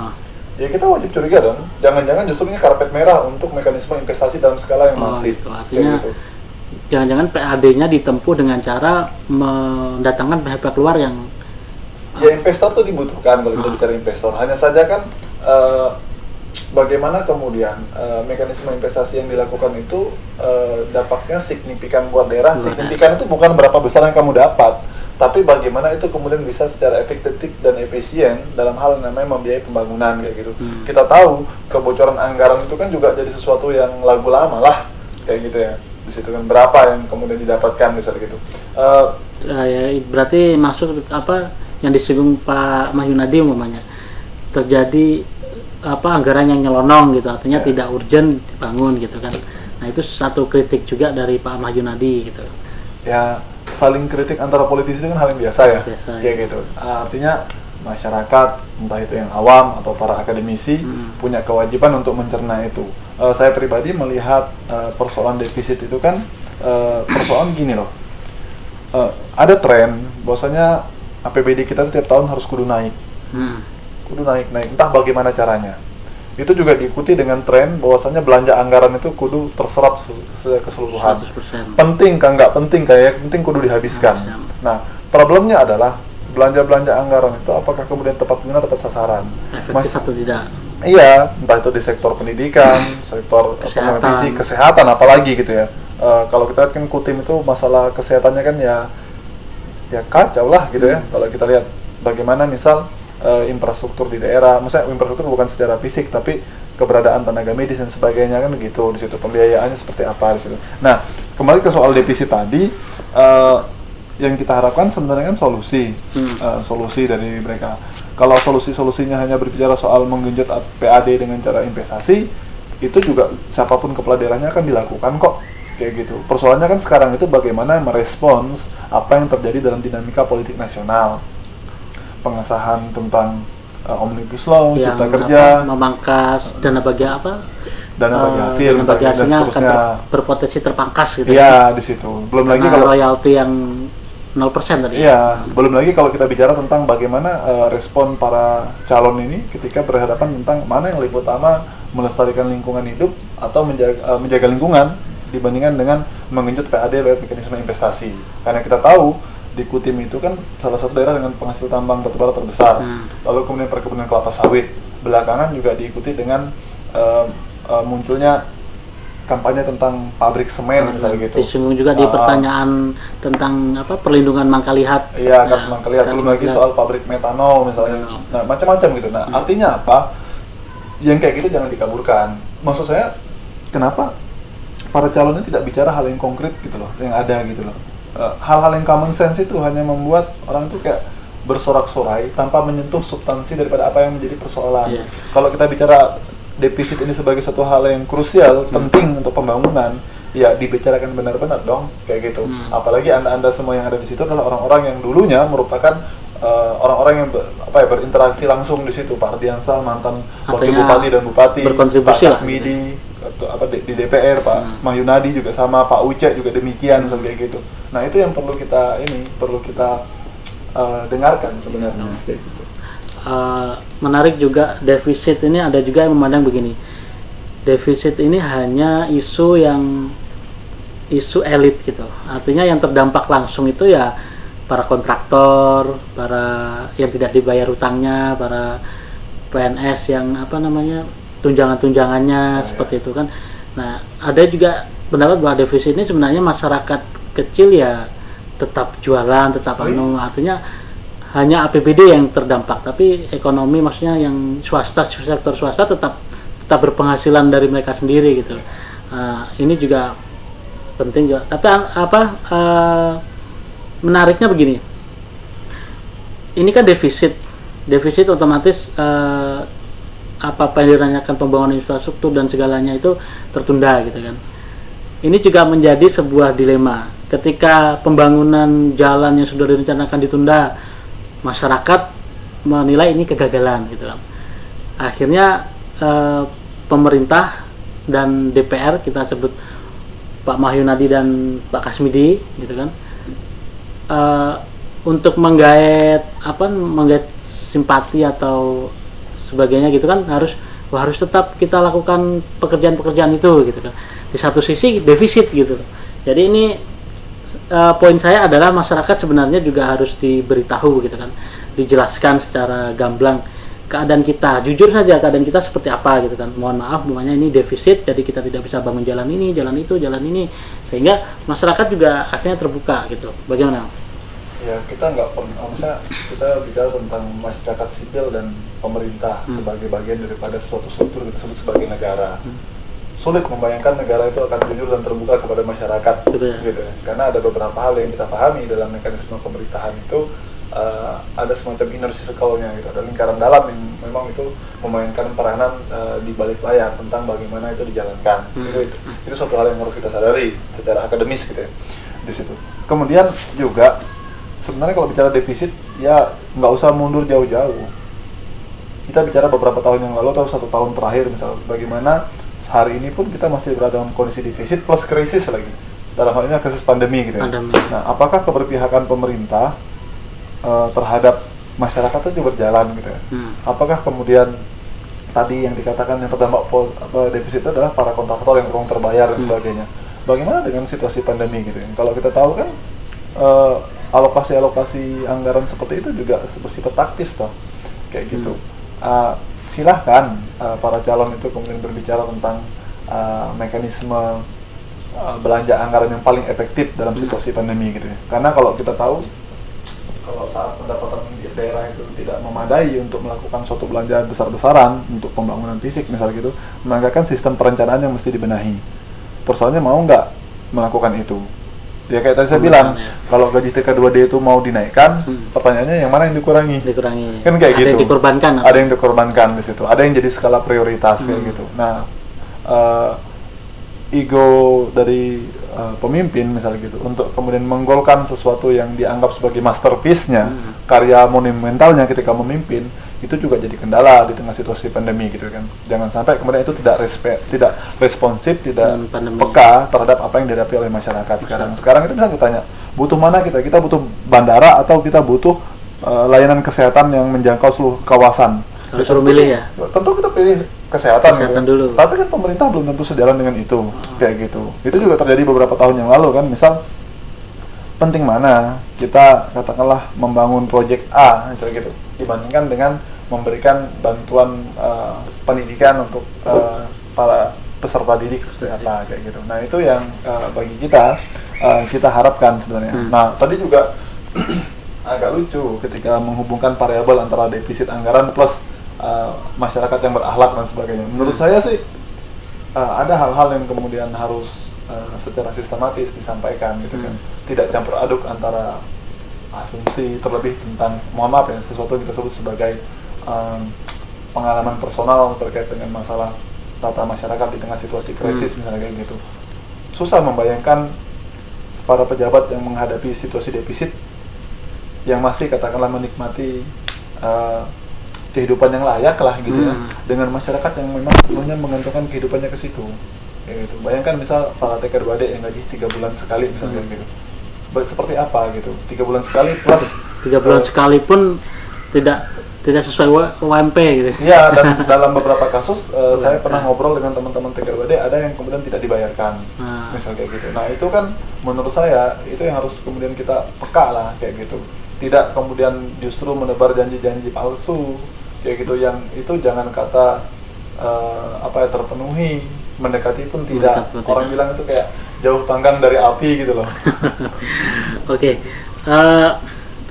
ya kita wajib curiga dong. Jangan-jangan justru ini karpet merah untuk mekanisme investasi dalam skala yang masif. Gitu. Artinya gitu, jangan-jangan PAD-nya ditempuh dengan cara mendatangkan pihak luar yang ya investor tuh dibutuhkan kalau kita bicara investor. Hanya saja kan bagaimana kemudian mekanisme investasi yang dilakukan itu dampaknya signifikan buat daerah. Signifikan itu bukan berapa besar yang kamu dapat, tapi bagaimana itu kemudian bisa secara efektif dan efisien dalam hal namanya membiayai pembangunan kayak gitu. Kita tahu kebocoran anggaran itu kan juga jadi sesuatu yang lagu lama lah kayak gitu ya. Di situ kan berapa yang kemudian didapatkan misalnya gitu. Ya, berarti masuk yang disinggung Pak Mahyunadi umpamanya, terjadi anggaran yang nyelonong gitu, artinya tidak urgent dibangun gitu kan. Nah itu satu kritik juga dari Pak Mahyunadi gitu. Ya saling kritik antara politisi itu kan hal yang biasa ya, kayak gitu. Artinya masyarakat entah itu yang awam atau para akademisi punya kewajiban untuk mencerna itu. Saya pribadi melihat persoalan defisit itu kan persoalan gini loh. Ada tren bahwasanya APBD kita tuh tiap tahun harus kudu naik. Kudu naik, entah bagaimana caranya. Itu juga diikuti dengan tren bahwasannya belanja anggaran itu kudu terserap keseluruhan. 100%. Penting kan nggak penting, kayak penting kudu dihabiskan. Nah, problemnya adalah belanja anggaran itu apakah kemudian tepat guna, tepat sasaran. Efektif atau tidak. Iya, entah itu di sektor pendidikan, sektor fisik, kesehatan apalagi gitu ya. Kalau kita lihat kan Kutim itu masalah kesehatannya kan ya kacau lah gitu ya. Kalau kita lihat bagaimana misal infrastruktur di daerah, maksudnya infrastruktur bukan secara fisik tapi keberadaan tenaga medis dan sebagainya kan gitu di situ, pembiayaannya seperti apa di situ. Nah, kembali ke soal defisit tadi, yang kita harapkan sebenarnya kan solusi dari mereka. Kalau solusinya hanya berbicara soal menggenjot PAD dengan cara investasi, itu juga siapapun kepala daerahnya akan dilakukan kok. Kayak gitu. Persoalannya kan sekarang itu bagaimana merespons apa yang terjadi dalam dinamika politik nasional. Pengesahan tentang Omnibus Law, Cipta Kerja, memangkas dana bagi hasil, dana bagi hasilnya akan berpotensi terpangkas gitu. Iya, di situ. Belum lagi kalau royalti yang 0% tadi. Iya, belum lagi kalau kita bicara tentang bagaimana respon para calon ini ketika berhadapan tentang mana yang lebih utama, melestarikan lingkungan hidup atau menjaga lingkungan dibandingkan dengan menggenjot PAD lewat mekanisme investasi. Karena kita tahu di Kutim itu kan salah satu daerah dengan penghasil tambang batubara terbesar. Lalu kemudian perkebunan kelapa sawit. Belakangan juga diikuti dengan munculnya kampanye tentang pabrik semen misalnya gitu. Disinggung juga di pertanyaan tentang perlindungan mangka lihat. Iya, gas mangka lihat. Belum lagi soal pabrik metanol misalnya. Nah, macam-macam gitu. Nah, artinya apa? Yang kayak gitu jangan dikaburkan. Maksud saya, kenapa para calonnya tidak bicara hal yang konkret gitu loh, yang ada gitu loh. Hal-hal yang common sense itu hanya membuat orang itu kayak bersorak-sorai tanpa menyentuh substansi daripada apa yang menjadi persoalan. Kalau kita bicara defisit ini sebagai suatu hal yang krusial, penting untuk pembangunan, ya dibicarakan benar-benar dong, kayak gitu. Apalagi anda semua yang ada di situ adalah orang-orang yang dulunya merupakan orang-orang yang berinteraksi langsung di situ. Pak Ardiansah, mantan wakil bupati dan bupati, Pak Kasmidi, di DPR, Pak Mahyunadi juga sama, Pak Uce juga demikian, kayak gitu. Nah itu yang perlu kita dengarkan sebenarnya, kayak gitu. Menarik juga defisit ini, ada juga yang memandang begini, defisit ini hanya isu elit gitu, artinya yang terdampak langsung itu ya para kontraktor, para yang tidak dibayar utangnya, para PNS yang tunjangannya seperti itu kan. Nah ada juga pendapat bahwa defisit ini sebenarnya masyarakat kecil ya tetap jualan, tetap artinya hanya APBD yang terdampak, tapi ekonomi maksudnya yang sektor swasta tetap berpenghasilan dari mereka sendiri gitu. Ini juga penting juga. Tapi menariknya begini, ini kan defisit otomatis apa yang diranyakan pembangunan infrastruktur dan segalanya itu tertunda gitu kan. Ini juga menjadi sebuah dilema ketika pembangunan jalan yang sudah direncanakan ditunda. Masyarakat menilai ini kegagalan gitu kan. Akhirnya pemerintah dan DPR, kita sebut Pak Mahyunadi dan Pak Kasmidi gitu kan, untuk menggait simpati atau sebagainya gitu kan, harus tetap kita lakukan pekerjaan-pekerjaan itu gitu kan. Di satu sisi defisit gitu. Jadi ini poin saya adalah masyarakat sebenarnya juga harus diberitahu gitu kan, dijelaskan secara gamblang keadaan kita, jujur saja keadaan kita seperti apa gitu kan. Mohon maaf, namanya ini defisit, jadi kita tidak bisa bangun jalan ini, jalan itu, jalan ini, sehingga masyarakat juga akhirnya terbuka gitu. Bagaimana? Ya kita nggak pernah, misalnya kita bicara tentang masyarakat sipil dan pemerintah sebagai bagian daripada suatu struktur kita sebut sebagai negara. Sulit membayangkan negara itu akan jujur dan terbuka kepada masyarakat, gitu ya. Karena ada beberapa hal yang kita pahami dalam mekanisme pemerintahan itu, ada semacam inner circle-nya gitu, ada lingkaran dalam yang memang itu memainkan peranan di balik layar tentang bagaimana itu dijalankan. Itu suatu hal yang harus kita sadari secara akademis gitu ya di situ. Kemudian juga sebenarnya kalau bicara defisit ya nggak usah mundur jauh-jauh. Kita bicara beberapa tahun yang lalu atau 1 tahun terakhir misalnya, bagaimana hari ini pun kita masih berada dalam kondisi defisit plus krisis lagi. Dalam hal ini krisis pandemi gitu ya. Nah, apakah keberpihakan pemerintah terhadap masyarakat itu berjalan gitu ya? Apakah kemudian tadi yang dikatakan yang terdampak defisit itu adalah para kontraktor yang kurang terbayar dan sebagainya? Bagaimana dengan situasi pandemi gitu ya? Kalau kita tahu kan alokasi anggaran seperti itu juga bersifat taktis toh, kayak gitu. Silahkan para calon itu kemudian berbicara tentang mekanisme belanja anggaran yang paling efektif dalam situasi pandemi gitu ya. Karena kalau kita tahu, kalau saat pendapatan daerah itu tidak memadai untuk melakukan suatu belanja besar-besaran untuk pembangunan fisik misalnya gitu, maka kan sistem perencanaan yang mesti dibenahi. Persoalannya mau nggak melakukan itu? Ya kayak tadi saya bilang, kalau gaji TK2D itu mau dinaikkan, pertanyaannya yang mana yang dikurangi? Kan kayak gitu. Ada yang dikorbankan di situ. Ada yang jadi skala prioritas kayak gitu. Nah, ego dari pemimpin misalnya gitu, untuk kemudian menggolkan sesuatu yang dianggap sebagai masterpiece-nya, karya monumentalnya ketika memimpin, itu juga jadi kendala di tengah situasi pandemi gitu kan. Jangan sampai kemudian itu tidak responsif, tidak peka terhadap apa yang dihadapi oleh masyarakat sekarang. Sekarang itu bisa kita tanya, butuh mana kita? Kita butuh bandara atau kita butuh layanan kesehatan yang menjangkau seluruh kawasan? Kalau suruh milih ya? Tentu kita pilih kesehatan gitu. Dulu. Tapi kan pemerintah belum tentu sejalan dengan itu, kayak gitu. Itu juga terjadi beberapa tahun yang lalu kan. Misal, penting mana kita katakanlah membangun proyek A misalnya gitu, dibandingkan dengan memberikan bantuan pendidikan untuk para peserta didik seperti apa kayak gitu. Nah itu yang bagi kita harapkan sebenarnya. Nah tadi juga agak lucu ketika menghubungkan variabel antara defisit anggaran plus masyarakat yang berakhlak dan sebagainya. Menurut saya sih ada hal-hal yang kemudian harus secara sistematis disampaikan gitu kan. Tidak campur aduk antara asumsi terlebih tentang, mohon maaf ya, sesuatu yang kita sebut sebagai pengalaman personal terkait dengan masalah tata masyarakat di tengah situasi krisis misalnya kayak gitu. Susah membayangkan para pejabat yang menghadapi situasi defisit yang masih katakanlah menikmati kehidupan yang layak lah gitu ya, dengan masyarakat yang memang sepenuhnya menggantungkan kehidupannya ke situ kayak gitu. Bayangkan misal para TKR2D yang gaji 3 bulan sekali misalnya gitu, seperti apa gitu, 3 bulan sekali plus 3 bulan sekali pun tidak sesuai UMP gitu. Iya, dan dalam beberapa kasus saya pernah ngobrol dengan teman-teman TKR2D, ada yang kemudian tidak dibayarkan, misal kayak gitu. Nah itu kan menurut saya itu yang harus kemudian kita peka lah kayak gitu. Tidak kemudian justru menebar janji-janji palsu kayak gitu, yang itu jangan kata terpenuhi, mendekati pun tidak. Orang bilang itu kayak jauh panggang dari api gitu loh. Oke.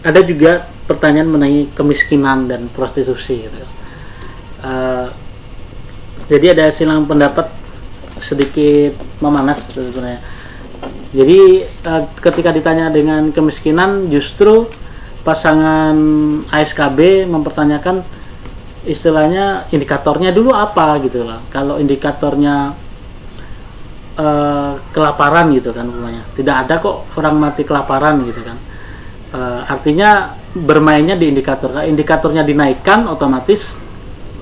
Ada juga pertanyaan mengenai kemiskinan dan prostitusi gitu. Jadi ada silang pendapat sedikit memanas sebenarnya. Jadi ketika ditanya dengan kemiskinan, justru pasangan ASKB mempertanyakan istilahnya indikatornya dulu apa gitu lah. Kalau indikatornya kelaparan gitu kan umpamanya, tidak ada kok orang mati kelaparan gitu kan. Artinya bermainnya di indikatornya dinaikkan, otomatis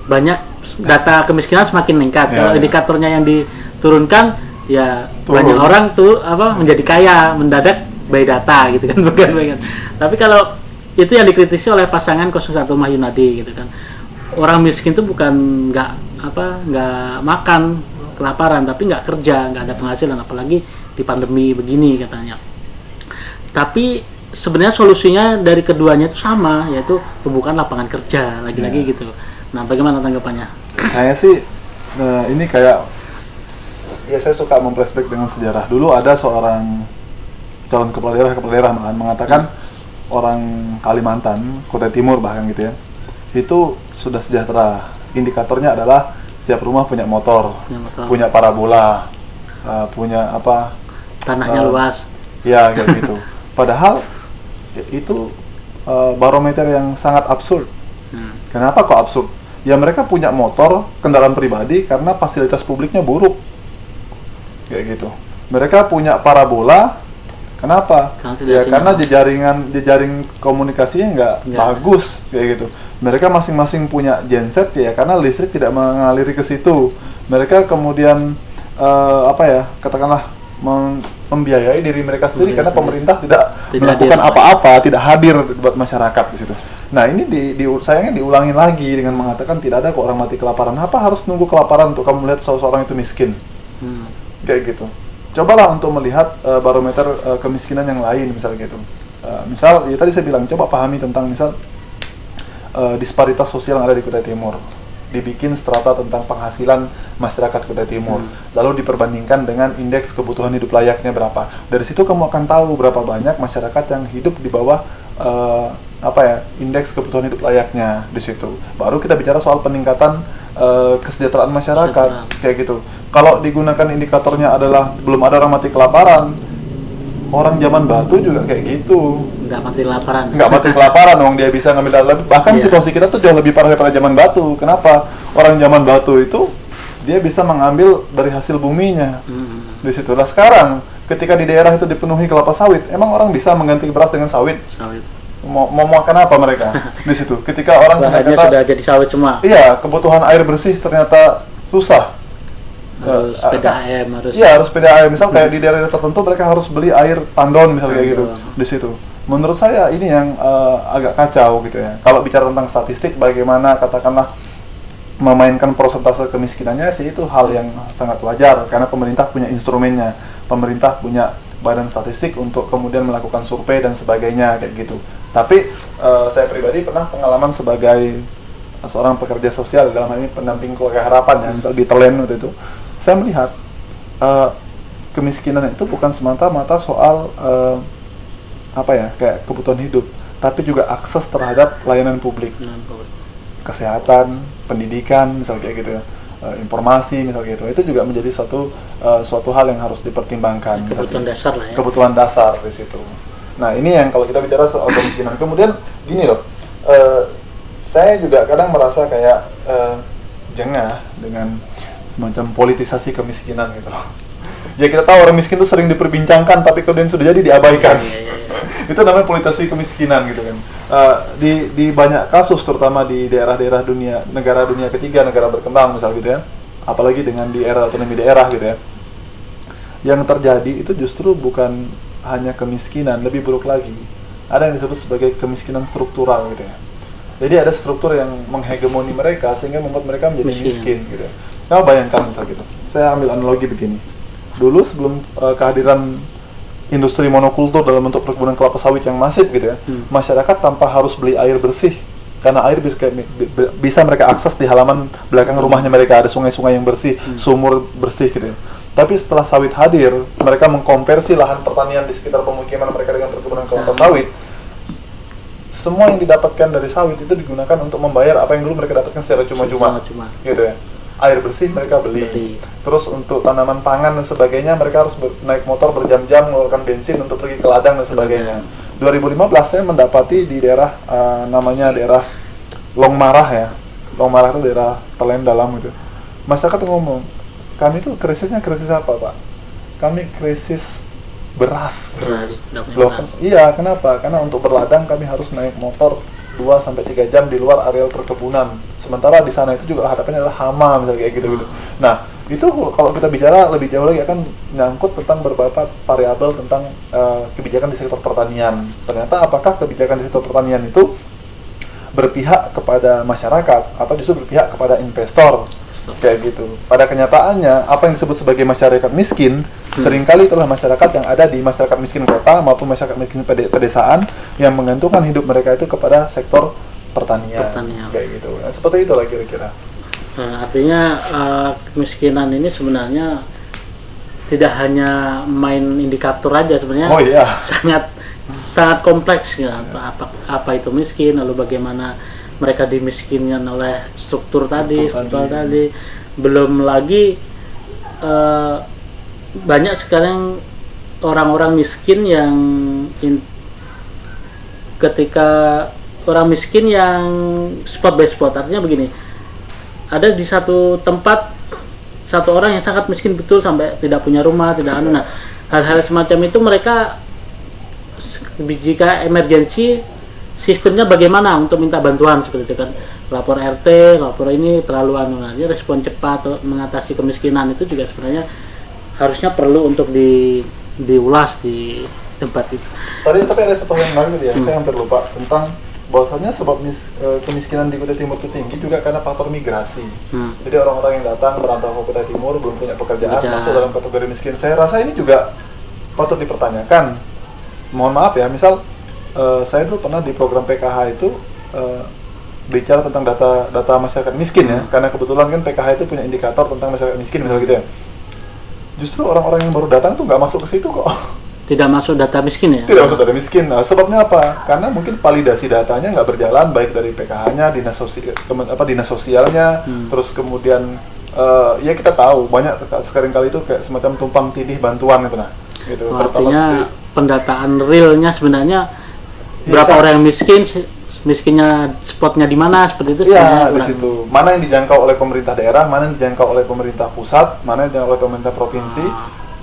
banyak data kemiskinan semakin meningkat. Kalau indikatornya yang diturunkan, ya banyak orang tuh menjadi kaya mendadak by data gitu kan, bukan. Tapi kalau itu yang dikritisi oleh pasangan 01 Mahyunadi gitu kan, orang miskin tuh bukan nggak makan kelaparan, tapi nggak kerja, nggak ada penghasilan, apalagi di pandemi begini katanya. Tapi sebenarnya solusinya dari keduanya itu sama, yaitu pembukaan lapangan kerja lagi-lagi gitu. Nah, bagaimana tanggapannya? Saya sih ini kayak, ya saya suka memflashback dengan sejarah. Dulu ada seorang calon kepala daerah mengatakan orang Kalimantan, Kutai Timur bahkan gitu ya, itu sudah sejahtera. Indikatornya adalah setiap rumah punya motor. Punya parabola, punya tanahnya luas. Ya kayak gitu. Padahal itu barometer yang sangat absurd. Kenapa kok absurd? Ya mereka punya motor, kendaraan pribadi karena fasilitas publiknya buruk. Kayak gitu. Mereka punya parabola, kenapa? Karena jejaring komunikasinya nggak bagus kayak gitu. Mereka masing-masing punya genset ya karena listrik tidak mengaliri ke situ. Mereka kemudian katakanlah membiayai diri mereka sendiri karena pemerintah tidak melakukan apa-apa, tidak hadir buat masyarakat di situ. Nah ini sayangnya diulangi lagi dengan mengatakan tidak ada kok orang mati kelaparan. Apa harus nunggu kelaparan untuk kamu melihat seseorang itu miskin? Kayak gitu. Cobalah untuk melihat barometer kemiskinan yang lain misalnya gitu. Misal ya tadi saya bilang, coba pahami tentang misal disparitas sosial yang ada di Kutai Timur. Dibikin strata tentang penghasilan masyarakat Kutai Timur, lalu diperbandingkan dengan indeks kebutuhan hidup layaknya berapa. Dari situ kamu akan tahu berapa banyak masyarakat yang hidup di bawah indeks kebutuhan hidup layaknya di situ. Baru kita bicara soal peningkatan kesejahteraan masyarakat kayak gitu. Kalau digunakan indikatornya adalah belum ada orang mati kelaparan, orang zaman batu juga kayak gitu. Nggak mati kelaparan, orang dia bisa ngambil alat. Bahkan situasi kita tuh jauh lebih parah daripada zaman batu. Kenapa? Orang zaman batu itu dia bisa mengambil dari hasil buminya di situ. Lah sekarang ketika di daerah itu dipenuhi kelapa sawit, emang orang bisa mengganti beras dengan sawit? Mau makan apa mereka di situ? Ketika orang sudah jadi sawit semua. Iya, kebutuhan air bersih ternyata susah. Harus PDAM harus PDAM. Misal kayak di daerah tertentu mereka harus beli air tandon misalnya kayak gitu di situ. Menurut saya ini yang agak kacau gitu ya. Kalau bicara tentang statistik, bagaimana katakanlah memainkan persentase kemiskinannya sih, itu hal yang sangat wajar karena pemerintah punya instrumennya. Pemerintah punya badan statistik untuk kemudian melakukan survei dan sebagainya kayak gitu. Tapi saya pribadi pernah pengalaman sebagai seorang pekerja sosial, dalam hal ini pendamping keluarga harapan ya, misal di Telen waktu itu. saya melihat kemiskinan itu bukan semata-mata soal kayak kebutuhan hidup, tapi juga akses terhadap layanan publik, kesehatan, pendidikan, misal kayak gitu ya, informasi, misal gitu. Itu juga menjadi suatu hal yang harus dipertimbangkan. Kebutuhan dasar lah ya. Kebutuhan dasar di situ. Nah, ini yang kalau kita bicara soal kemiskinan. Kemudian gini loh, saya juga kadang merasa kayak jengah dengan semacam politisasi kemiskinan gitu loh. Ya kita tahu orang miskin itu sering diperbincangkan, tapi kemudian sudah jadi diabaikan. Itu namanya politisasi kemiskinan gitu kan. Di banyak kasus, terutama di daerah-daerah negara dunia ketiga, negara berkembang misal gitu ya, apalagi dengan di era otonomi daerah gitu ya, yang terjadi itu justru bukan hanya kemiskinan, lebih buruk lagi, ada yang disebut sebagai kemiskinan struktural gitu ya. Jadi ada struktur yang menghegemoni mereka sehingga membuat mereka menjadi miskin gitu ya. Nah, bayangkan misal gitu, saya ambil analogi begini. Dulu sebelum kehadiran industri monokultur dalam bentuk perkebunan kelapa sawit yang masif gitu ya, masyarakat tanpa harus beli air bersih, karena air bisa mereka akses di halaman belakang rumahnya mereka, ada sungai-sungai yang bersih, sumur bersih gitu ya. Tapi setelah sawit hadir, mereka mengkonversi lahan pertanian di sekitar pemukiman mereka dengan perkebunan kelapa sawit. Semua yang didapatkan dari sawit itu digunakan untuk membayar apa yang dulu mereka dapatkan secara cuma-cuma gitu ya. Air bersih mereka beli. Terus untuk tanaman pangan dan sebagainya mereka harus naik motor berjam-jam mengeluarkan bensin untuk pergi ke ladang dan sebagainya. 2015 saya mendapati di daerah namanya daerah Longmarah ya. Longmarah itu daerah Telen Dalam gitu. Masyarakat ngomong, kami itu krisis apa, Pak? Kami krisis beras. Iya, kenapa? Karena untuk berladang kami harus naik motor 2-3 jam di luar areal perkebunan. Sementara di sana itu juga hadapannya adalah hama, misalnya kayak gitu-gitu. Nah, itu kalau kita bicara lebih jauh lagi akan nyangkut tentang beberapa variabel tentang kebijakan di sektor pertanian. Ternyata apakah kebijakan di sektor pertanian itu berpihak kepada masyarakat atau justru berpihak kepada investor? Kayak gitu. Pada kenyataannya, apa yang disebut sebagai masyarakat miskin seringkali itulah masyarakat yang ada di masyarakat miskin kota maupun masyarakat miskin pedesaan yang menggantungkan hidup mereka itu kepada sektor pertanian. Kayak gitu. Nah, seperti itulah kira-kira. Artinya kemiskinan ini sebenarnya tidak hanya main indikator aja sebenarnya. Oh iya. sangat kompleks ya. Apa itu miskin, lalu bagaimana mereka dimiskinkan oleh struktur tadi. Belum lagi banyak sekarang orang-orang miskin yang ketika orang miskin yang spot by spot, artinya begini, ada di satu tempat satu orang yang sangat miskin betul sampai tidak punya rumah, nah hal-hal semacam itu mereka jika emergensi sistemnya bagaimana untuk minta bantuan seperti itu kan, lapor RT, lapor ini terlalu respon cepat atau mengatasi kemiskinan itu juga sebenarnya harusnya perlu untuk diulas di tempat itu. Tapi ada satu hal yang menarik ya, saya hampir lupa tentang bahwasanya sebab kemiskinan di Kutai Timur itu tinggi juga karena faktor migrasi. Jadi orang-orang yang datang merantau ke Kutai Timur belum punya pekerjaan masuk dalam kategori miskin. Saya rasa ini juga patut dipertanyakan. Mohon maaf ya, misal saya dulu pernah di program PKH itu bicara tentang data masyarakat miskin ya, karena kebetulan kan PKH itu punya indikator tentang masyarakat miskin misalnya gitu ya. Justru orang-orang yang baru datang tuh nggak masuk ke situ kok. Tidak masuk data miskin ya? Tidak masuk data miskin. Nah, sebabnya apa? Karena mungkin validasi datanya nggak berjalan baik dari PKH-nya, dinas sosialnya, terus kemudian ya kita tahu banyak sekarang kali itu kayak semacam tumpang tindih bantuan gitu nah. Gitu. Artinya pendataan realnya sebenarnya berapa orang yang miskinnya spotnya di mana seperti itu. Iya, di situ. Mana yang dijangkau oleh pemerintah daerah, mana yang dijangkau oleh pemerintah pusat, mana yang dijangkau oleh pemerintah provinsi,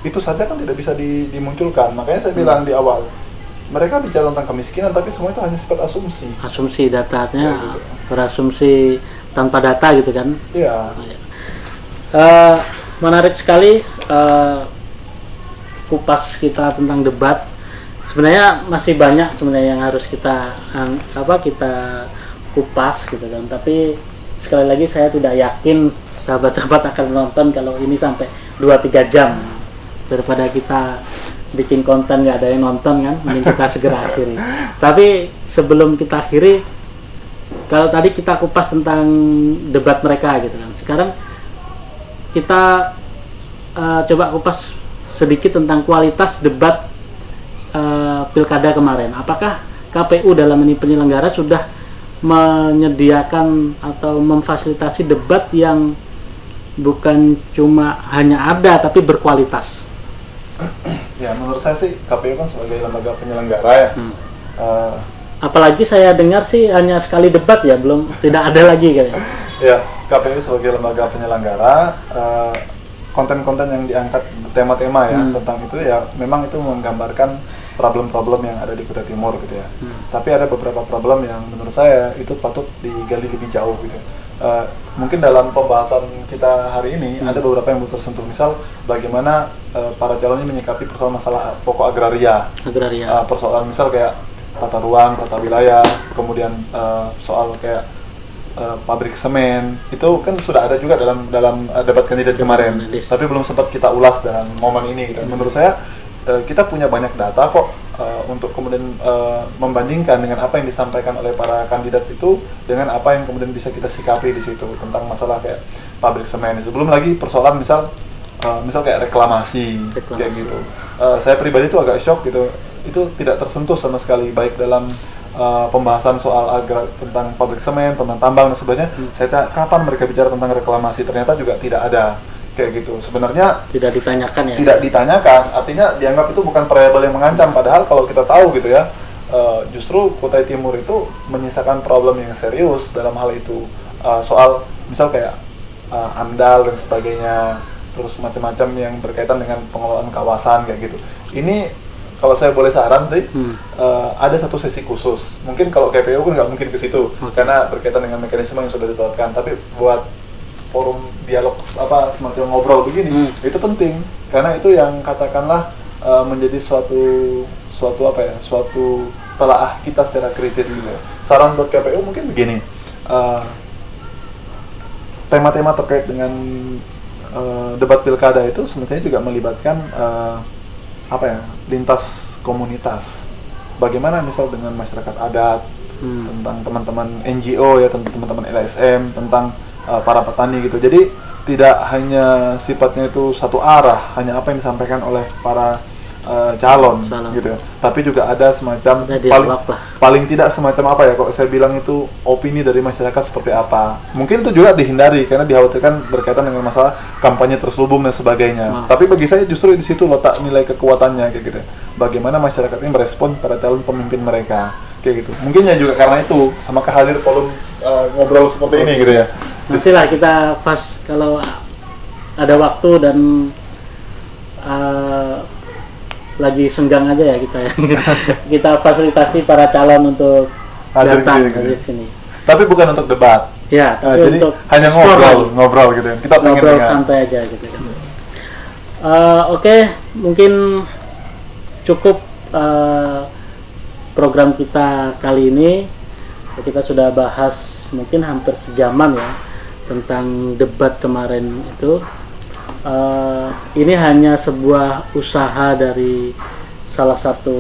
itu saja kan tidak bisa dimunculkan. Makanya saya bilang di awal, mereka bicara tentang kemiskinan, tapi semua itu hanya sifat asumsi. Asumsi datanya, gitu. Berasumsi tanpa data gitu kan? Iya. Menarik sekali kupas kita tentang debat. Sebenarnya masih banyak sebenarnya yang harus kita kupas gitu kan, tapi sekali lagi saya tidak yakin sahabat-sahabat akan menonton kalau ini sampai 2-3 jam. Daripada kita bikin konten nggak ada yang nonton kan, mending kita segera akhiri. Tapi sebelum kita akhiri, kalau tadi kita kupas tentang debat mereka gitu kan, sekarang kita coba kupas sedikit tentang kualitas debat pilkada kemarin. Apakah KPU dalam ini penyelenggara sudah menyediakan atau memfasilitasi debat yang bukan cuma hanya ada tapi berkualitas? Ya, menurut saya sih KPU kan sebagai lembaga penyelenggara ya. Apalagi saya dengar sih hanya sekali debat ya, belum, tidak ada lagi kayaknya. Ya, KPU sebagai lembaga penyelenggara, konten-konten yang diangkat, tema-tema ya tentang itu ya, memang itu menggambarkan problem-problem yang ada di Kutai Timur gitu ya. Tapi ada beberapa problem yang menurut saya itu patut digali lebih jauh gitu ya. Mungkin dalam pembahasan kita hari ini ada beberapa yang belum tersentuh. Misal bagaimana para calon ini menyikapi persoalan masalah pokok agraria. Persoalan misal kayak tata ruang, tata wilayah, kemudian soal kayak pabrik semen, itu kan sudah ada juga dalam debat kandidat kemarin, tapi belum sempat kita ulas dalam momen ini gitu. Menurut saya kita punya banyak data kok untuk kemudian membandingkan dengan apa yang disampaikan oleh para kandidat itu dengan apa yang kemudian bisa kita sikapi di situ tentang masalah kayak pabrik semen itu. Belum lagi persoalan misal kayak reklamasi. Kayak gitu. Saya pribadi itu agak shock gitu. Itu tidak tersentuh sama sekali, baik dalam pembahasan soal tentang pabrik semen, tentang tambang dan sebagainya. Saya tanya kapan mereka bicara tentang reklamasi, ternyata juga tidak ada kayak gitu. Sebenarnya tidak ditanyakan ya. Tidak ditanyakan, artinya dianggap itu bukan variabel yang mengancam. Padahal kalau kita tahu gitu ya, justru Kutai Timur itu menyisakan problem yang serius dalam hal itu. Soal misal kayak AMDAL dan sebagainya, terus macam-macam yang berkaitan dengan pengelolaan kawasan kayak gitu. Ini kalau saya boleh saran sih, ada satu sesi khusus. Mungkin kalau KPU kan nggak mungkin ke situ, karena berkaitan dengan mekanisme yang sudah ditetapkan. Tapi buat forum dialog semacam ngobrol begini, itu penting. Karena itu yang katakanlah menjadi suatu telaah kita secara kritis gitu. Saran buat KPU mungkin begini, tema-tema terkait dengan debat pilkada itu semestinya juga melibatkan lintas komunitas. Bagaimana misal dengan masyarakat adat, tentang teman-teman NGO ya, tentang teman-teman LSM, tentang para petani gitu. Jadi tidak hanya sifatnya itu satu arah, hanya apa yang disampaikan oleh para calon gitu ya. Tapi juga ada semacam paling tidak semacam apa ya, kok saya bilang itu opini dari masyarakat seperti apa. Mungkin itu juga dihindari karena dikhawatirkan berkaitan dengan masalah kampanye terselubung dan sebagainya. Tapi bagi saya justru di situ letak nilai kekuatannya kayak gitu. Bagaimana masyarakat ini merespon pada calon pemimpin mereka kayak gitu. Mungkin ya juga karena itu maka hadir forum ngobrol seperti ini gitu ya. Nantilah kita pas kalau ada waktu dan lagi senggang aja ya kita ya. Kita fasilitasi para calon untuk datang ke sini. Tapi bukan untuk debat. Ya, tapi jadi untuk hanya ngobrol gitu ya. Kita pengen ngobrol santai aja gitu kan. Oke, mungkin cukup program kita kali ini. Kita sudah bahas mungkin hampir sejaman ya tentang debat kemarin itu. Ini hanya sebuah usaha dari salah satu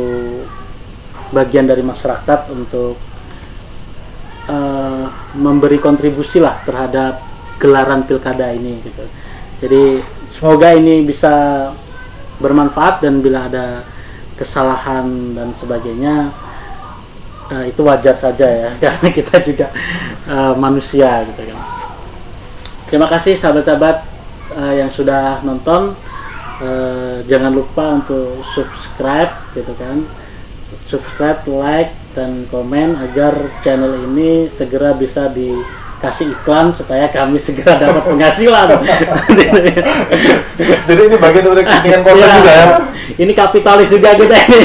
bagian dari masyarakat untuk memberi kontribusi lah terhadap gelaran pilkada ini gitu. Jadi semoga ini bisa bermanfaat, dan bila ada kesalahan dan sebagainya itu wajar saja ya, karena kita juga manusia gitu kan. Terima kasih sahabat-sahabat yang sudah nonton. Jangan lupa untuk subscribe gitu kan, subscribe, like, dan komen agar channel ini segera bisa dikasih iklan supaya kami segera dapat penghasilan. Jadi ini bagian dari kepentingan konten juga ya. Ini kapitalis juga kita ini.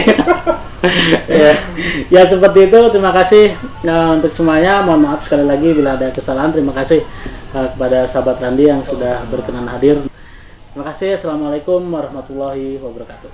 Ya seperti itu. Terima kasih untuk semuanya. Mohon maaf sekali lagi bila ada kesalahan. Terima kasih kepada sahabat Randi yang sudah berkenan hadir. Terima kasih. Assalamualaikum warahmatullahi wabarakatuh.